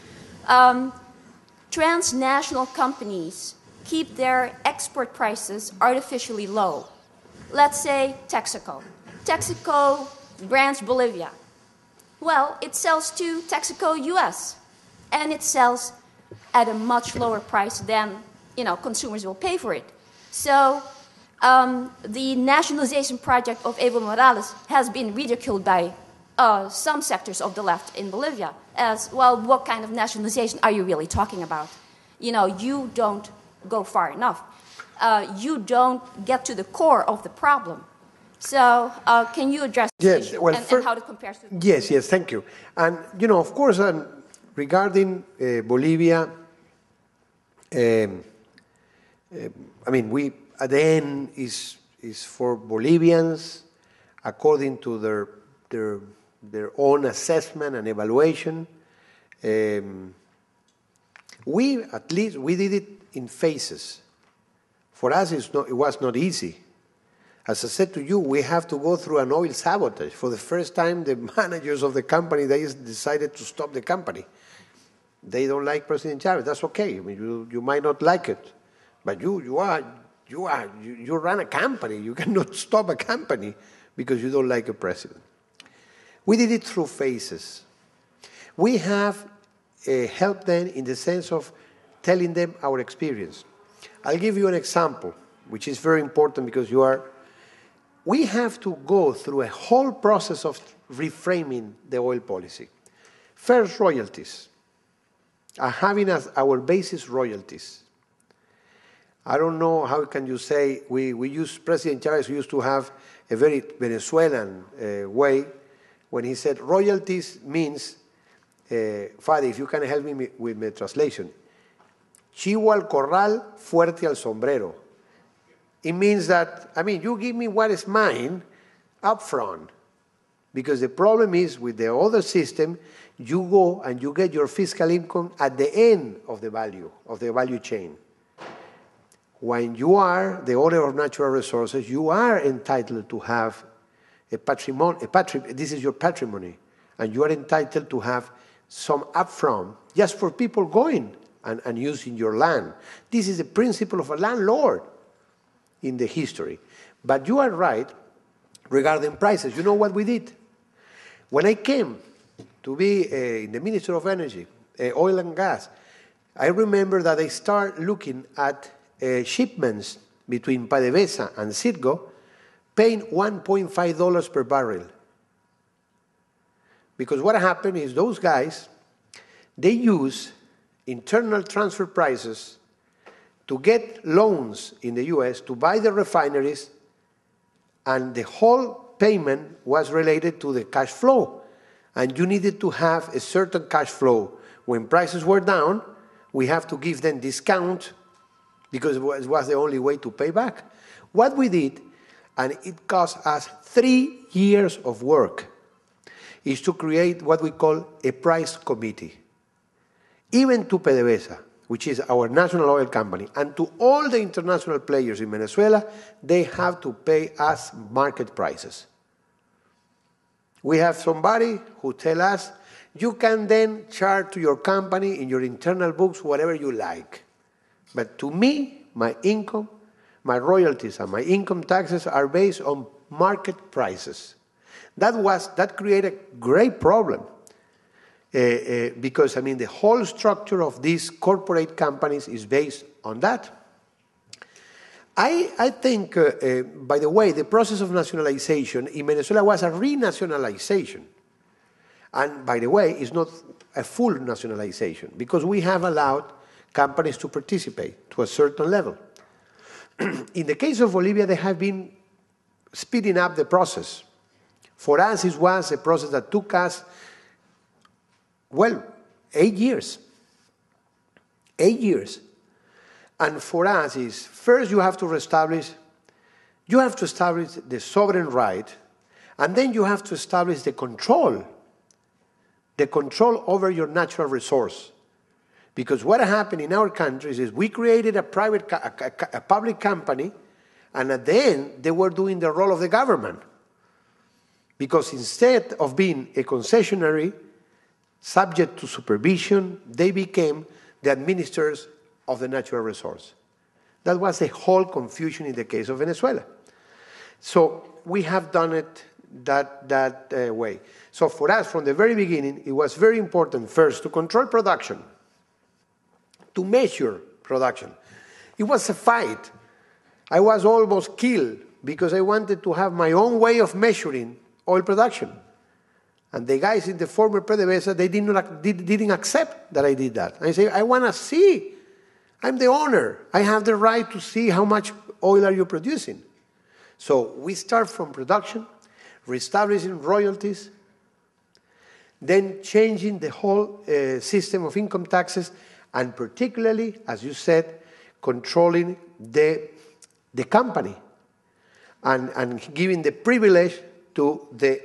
transnational companies keep their export prices artificially low. Let's say Texaco. Texaco brands Bolivia. Well, it sells to Texaco US, and it sells at a much lower price than consumers will pay for it. So the nationalization project of Evo Morales has been ridiculed by some sectors of the left in Bolivia as, well, what kind of nationalization are you really talking about? You don't go far enough. You don't get to the core of the problem. So can you address this issue and how it compares to... Yes, thank you. And, of course, regarding Bolivia, I mean, we, at the end, is for Bolivians, according to their own assessment and evaluation. We did it in phases. For us, it was not easy. As I said to you, we have to go through an oil sabotage. For the first time, the managers of the company, they decided to stop the company. They don't like President Chavez. That's okay. I mean, you might not like it, but you run a company. You cannot stop a company because you don't like a president. We did it through phases. We have helped them in the sense of telling them our experience. I'll give you an example, which is very important because we have to go through a whole process of reframing the oil policy. First, royalties. Having as our basis royalties. I don't know how can you say, President Chavez used to have a very Venezuelan way when he said royalties means, Fadi, if you can help me with my translation, chivo al corral, fuerte al sombrero. It means that, you give me what is mine up front. Because the problem is with the other system, you go and you get your fiscal income at the end of the value chain. When you are the owner of natural resources, you are entitled to have this is your patrimony, and you are entitled to have some upfront just for people going and using your land. This is the principle of a landlord in the history. But you are right regarding prices. You know what we did? When I came to be in the Minister of Energy, oil and gas, I remember that I started looking at shipments between PDVSA and Citgo paying $1.5 per barrel. Because what happened is those guys, they use internal transfer prices to get loans in the US to buy the refineries, and the whole payment was related to the cash flow. And you needed to have a certain cash flow. When prices were down, we have to give them discount because it was the only way to pay back. What we did, and it cost us 3 years of work, is to create what we call a price committee. Even to PDVSA, which is our national oil company, and to all the international players in Venezuela, they have to pay us market prices. We have somebody who tells us, you can then charge to your company in your internal books whatever you like. But to me, my income, my royalties, and my income taxes are based on market prices. That created a great problem because, I mean, the whole structure of these corporate companies is based on that. I think, by the way, the process of nationalization in Venezuela was a renationalization. And by the way, it's not a full nationalization because we have allowed companies to participate to a certain level. In the case of Bolivia, they have been speeding up the process. For us, it was a process that took us, well, 8 years. 8 years. And for us, is first you have to establish the sovereign right, and then you have to establish the control over your natural resource. Because what happened in our countries is we created a public company, and at the end, they were doing the role of the government. Because instead of being a concessionary subject to supervision, they became the administrators of the natural resource. That was the whole confusion in the case of Venezuela. So we have done it that way. So for us, from the very beginning, it was very important first to control production, to measure production. It was a fight. I was almost killed because I wanted to have my own way of measuring oil production. And the guys in the former PDVSA, they didn't accept that I did that. I say, I want to see. I'm the owner. I have the right to see how much oil are you producing. So we start from production, reestablishing royalties, then changing the whole system of income taxes, and particularly, as you said, controlling the company and giving the privilege to the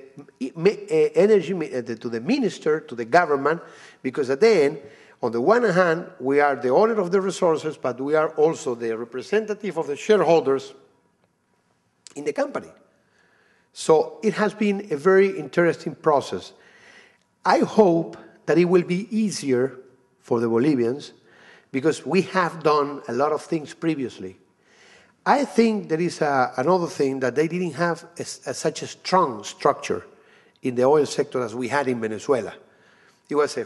to the minister, to the government, because at the end, on the one hand, we are the owner of the resources, but we are also the representative of the shareholders in the company. So it has been a very interesting process. I hope that it will be easier for the Bolivians because we have done a lot of things previously. I think there is another thing, that they didn't have such a strong structure in the oil sector as we had in Venezuela. It was a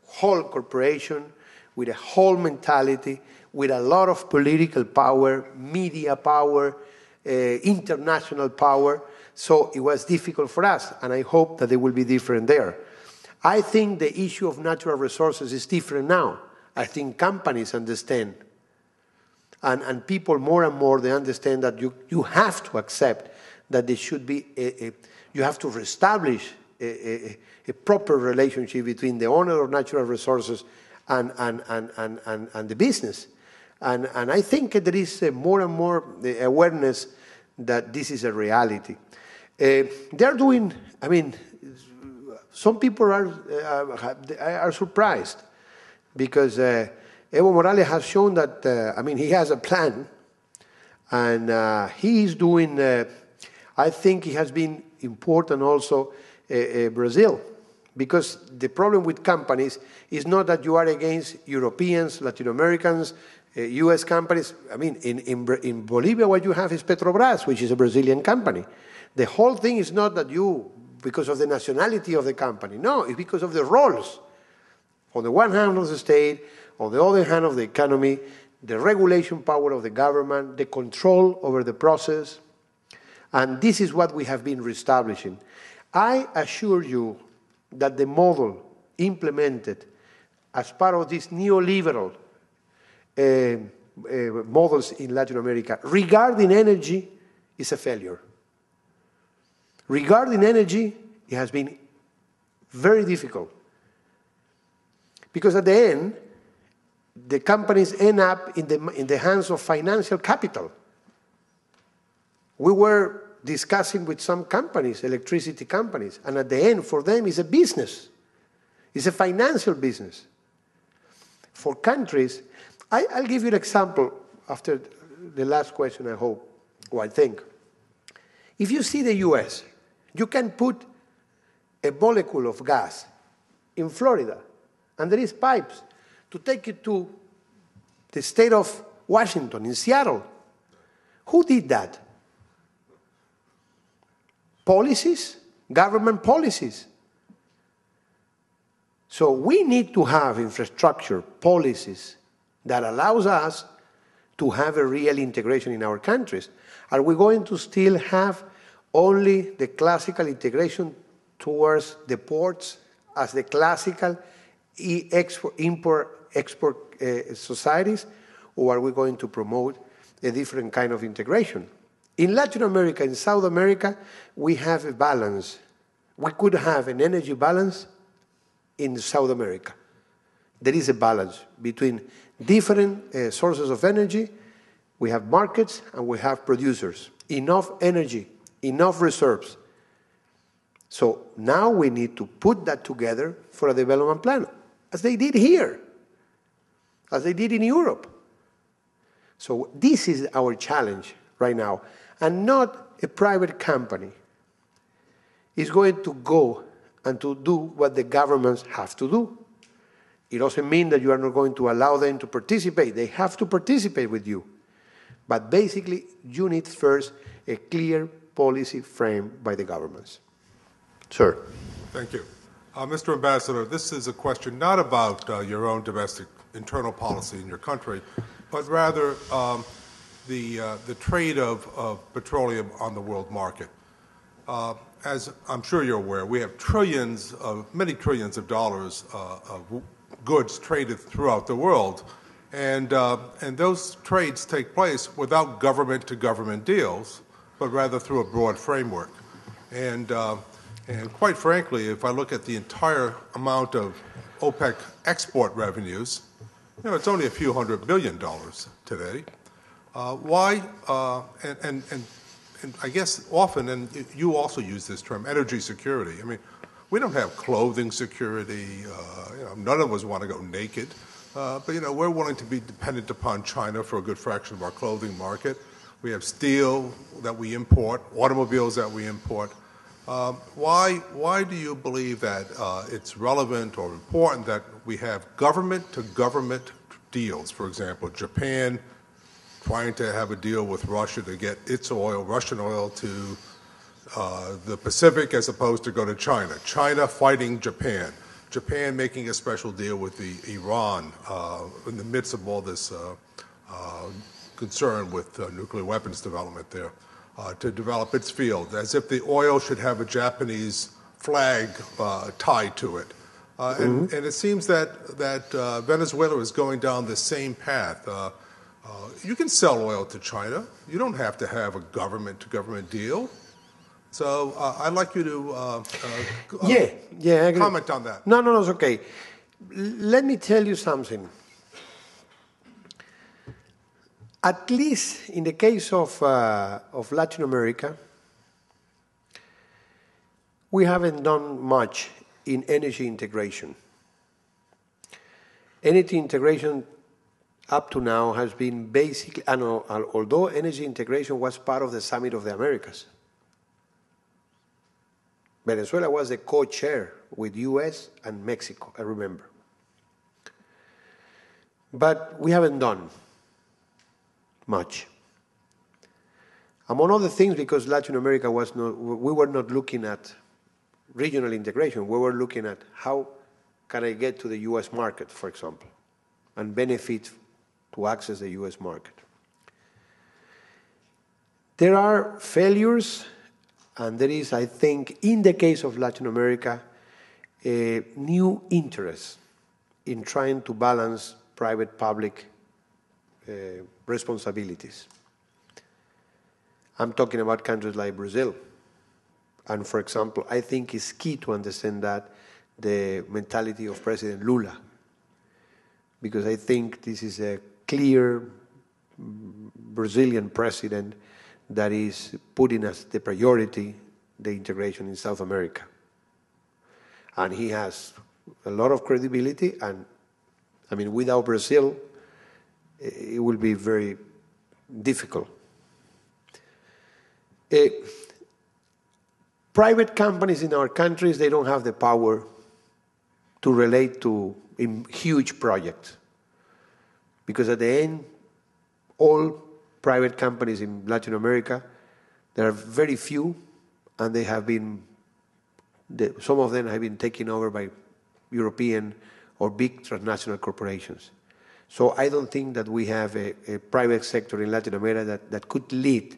whole corporation with a whole mentality, with a lot of political power, media power, international power. So it was difficult for us, and I hope that it will be different there. I think the issue of natural resources is different now. I think companies understand. And people more and more, they understand that you have to accept that there should be you have to reestablish a proper relationship between the owner of natural resources and the business. And I think there is more and more awareness that this is a reality. They're doing, I mean, some people are surprised because Evo Morales has shown that, I mean, he has a plan, and he is doing, I think he has been important also Brazil, because the problem with companies is not that you are against Europeans, Latin Americans, US companies. I mean, in Bolivia, what you have is Petrobras, which is a Brazilian company. The whole thing is not that because of the nationality of the company. No, it's because of the roles. On the one hand of the state, on the other hand of the economy, the regulation power of the government, the control over the process, and this is what we have been reestablishing. I assure you that the model implemented as part of these neoliberal models in Latin America regarding energy is a failure. Regarding energy, it has been very difficult. Because at the end, the companies end up in the hands of financial capital. We were discussing with some companies, electricity companies, and at the end, for them, it's a business. It's a financial business. For countries, I'll give you an example after the last question, I hope, or I think. If you see the US, you can put a molecule of gas in Florida, and there is pipes to take it to the state of Washington, in Seattle. Who did that? Policies, government policies. So we need to have infrastructure policies that allows us to have a real integration in our countries. Are we going to still have only the classical integration towards the ports as the classical import-export societies, or are we going to promote a different kind of integration? In Latin America, in South America, we have a balance. We could have an energy balance in South America. There is a balance between different sources of energy. We have markets and we have producers. Enough energy, enough reserves. So now we need to put that together for a development plan, as they did here, as they did in Europe. So this is our challenge right now. And not a private company is going to go and to do what the governments have to do. It doesn't mean that you are not going to allow them to participate. They have to participate with you. But basically, you need first a clear policy frame by the governments. Sir. Thank you. Mr. Ambassador, this is a question not about your own domestic internal policy in your country, but rather the trade of petroleum on the world market. As I'm sure you're aware, we have many trillions of dollars of goods traded throughout the world, and those trades take place without government-to-government deals, but rather through a broad framework. And quite frankly, if I look at the entire amount of OPEC export revenues, it's only a few $100 billion today. Why? And I guess often, and you also use this term, energy security. I mean, we don't have clothing security. None of us want to go naked. But we're willing to be dependent upon China for a good fraction of our clothing market. We have steel that we import, automobiles that we import. Why do you believe that it's relevant or important that we have government-to-government deals? For example, Japan trying to have a deal with Russia to get its oil, Russian oil, to the Pacific as opposed to go to China. China fighting Japan. Japan making a special deal with Iran in the midst of all this concern with nuclear weapons development there. To develop its field, as if the oil should have a Japanese flag tied to it. And it seems that Venezuela is going down the same path. You can sell oil to China. You don't have to have a government-to-government deal. So I'd like you to I agree. Comment on that. No, it's okay. Let me tell you something. At least in the case of Latin America, we haven't done much in energy integration. Energy integration up to now has been basically, although energy integration was part of the Summit of the Americas. Venezuela was the co-chair with US and Mexico, I remember. But we haven't done much. Among other things, because Latin America we were not looking at regional integration. We were looking at how can I get to the US market, for example. and benefit to access the US market. There are failures, and there is, I think, in the case of Latin America, a new interest in trying to balance private-public responsibilities. I'm talking about countries like Brazil. And for example, I think it's key to understand that the mentality of President Lula, because I think this is a clear Brazilian president that is putting as the priority the integration in South America. And he has a lot of credibility, and I mean, without Brazil, it will be very difficult. Private companies in our countries, they don't have the power to relate to huge projects. Because at the end, all private companies in Latin America, there are very few, and they have been, some of them have been taken over by European or big transnational corporations. So I don't think that we have a private sector in Latin America that could lead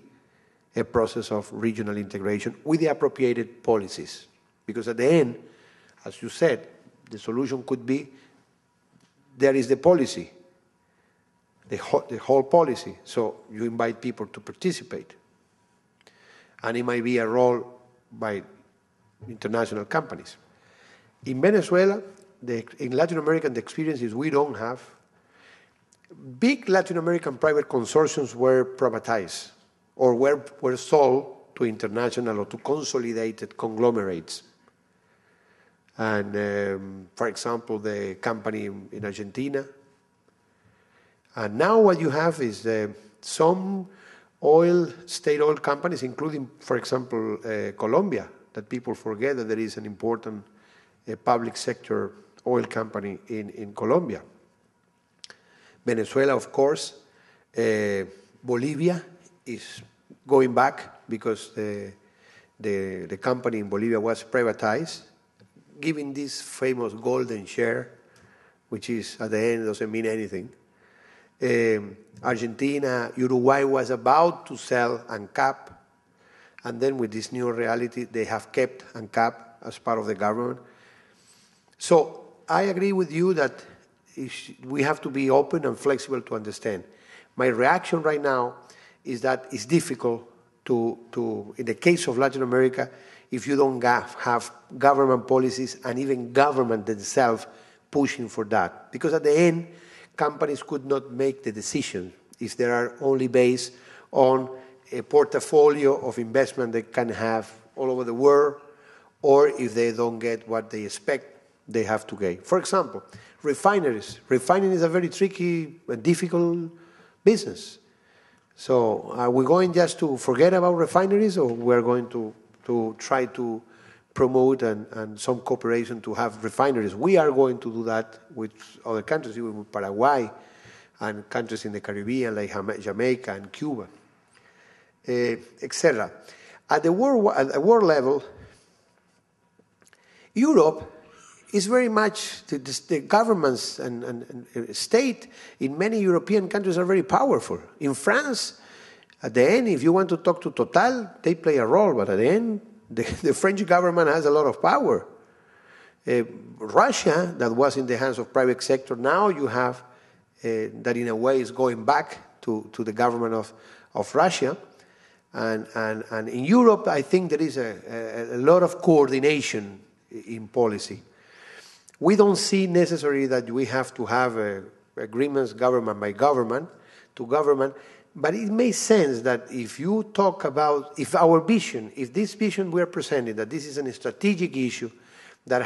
a process of regional integration with the appropriated policies. Because at the end, as you said, the solution could be, there is the policy, the whole policy. So you invite people to participate. And it might be a role by international companies. In Venezuela, in Latin America, the experience is we don't have. Big Latin American private consortiums were privatized or were sold to international or to consolidated conglomerates. And for example, the company in Argentina. And now what you have is some state oil companies, including, for example, Colombia, that people forget that there is an important public sector oil company in Colombia. Venezuela, of course. Bolivia is going back because the company in Bolivia was privatized, giving this famous golden share, which is at the end doesn't mean anything. Argentina, Uruguay was about to sell ANCAP, and then with this new reality, they have kept ANCAP as part of the government. So I agree with you that we have to be open and flexible to understand. My reaction right now is that it's difficult to in the case of Latin America, if you don't have government policies and even government themselves pushing for that. Because at the end, companies could not make the decision if they are only based on a portfolio of investment they can have all over the world, or if they don't get what they expect, they have to get. For example, refineries. Refining is a very tricky and difficult business. So are we going just to forget about refineries, or we're going to try to promote and some cooperation to have refineries? We are going to do that with other countries, even with Paraguay and countries in the Caribbean like Jamaica and Cuba, etc. At the world level, Europe is very much, the governments and state in many European countries are very powerful. In France, at the end, if you want to talk to Total, they play a role, but at the end, the French government has a lot of power. Russia, that was in the hands of private sector, now you have that in a way is going back to the government of Russia. And in Europe, I think there is a lot of coordination in policy. We don't see necessarily that we have to have agreements government by government to government, but it makes sense that if you talk about, if our vision, if this vision we are presenting, that this is a strategic issue that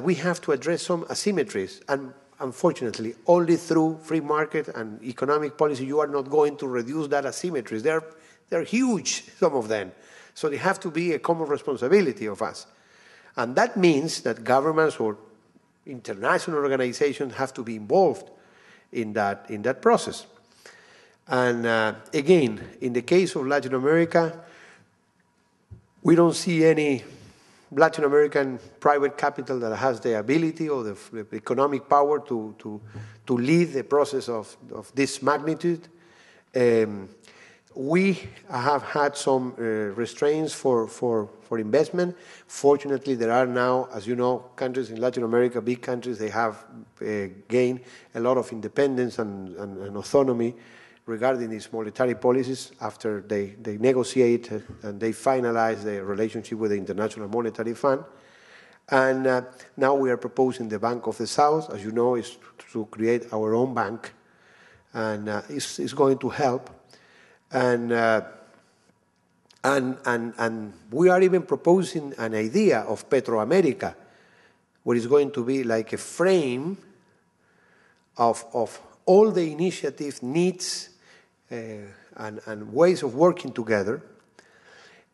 we have to address some asymmetries, and unfortunately, only through free market and economic policy, you are not going to reduce that asymmetries. They're huge, some of them. So they have to be a common responsibility of us. And that means that governments or international organizations have to be involved in that process. And again, in the case of Latin America, we don't see any Latin American private capital that has the ability or the economic power to lead the process of this magnitude. We have had some restraints for investment. Fortunately, there are now, as you know, countries in Latin America, big countries, they have gained a lot of independence and autonomy regarding these monetary policies after they negotiate and they finalize the relationship with the International Monetary Fund. And now we are proposing the Bank of the South, as you know, is to create our own bank, and it's going to help. And we are even proposing an idea of Petroamerica, where it's going to be like a frame of all the initiative needs and ways of working together.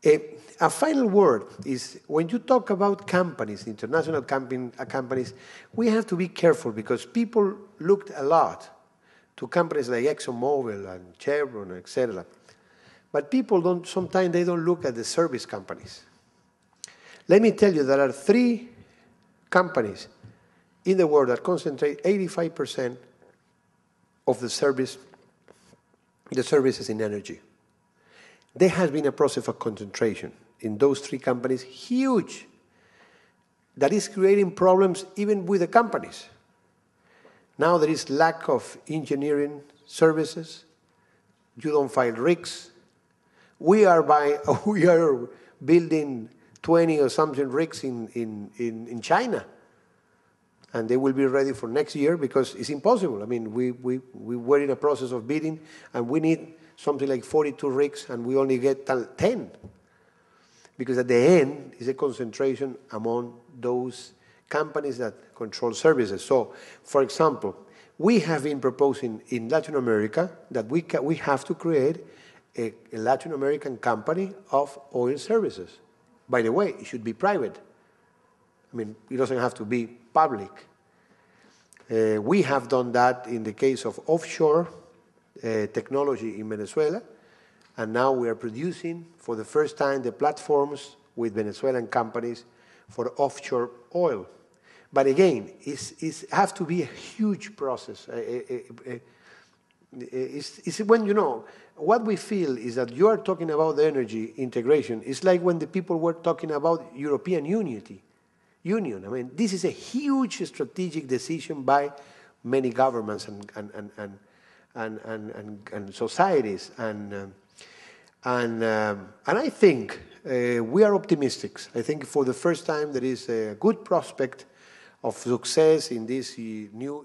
A final word is, when you talk about companies, international companies, we have to be careful because people looked a lot to companies like ExxonMobil and Chevron, etc. But people sometimes they don't look at the service companies. Let me tell you, there are 3 companies in the world that concentrate 85% of the services in energy. There has been a process of concentration in those 3 companies, huge, that is creating problems even with the companies. Now there is lack of engineering services. You don't find rigs. We are building 20 or something rigs in China, and they will be ready for next year because it's impossible. I mean, we were in a process of bidding, and we need something like 42 rigs, and we only get 10. Because at the end, it's a concentration among those companies that control services. So, for example, we have been proposing in Latin America that we have to create a Latin American company of oil services. By the way, it should be private. I mean, it doesn't have to be public. We have done that in the case of offshore technology in Venezuela, and now we are producing for the first time the platforms with Venezuelan companies for offshore oil. But again, it has to be a huge process. It's when, you know, what we feel is that you are talking about the energy integration. It's like when the people were talking about European Union. I mean, this is a huge strategic decision by many governments and societies. And I think we are optimistic. I think for the first time there is a good prospect of success in this new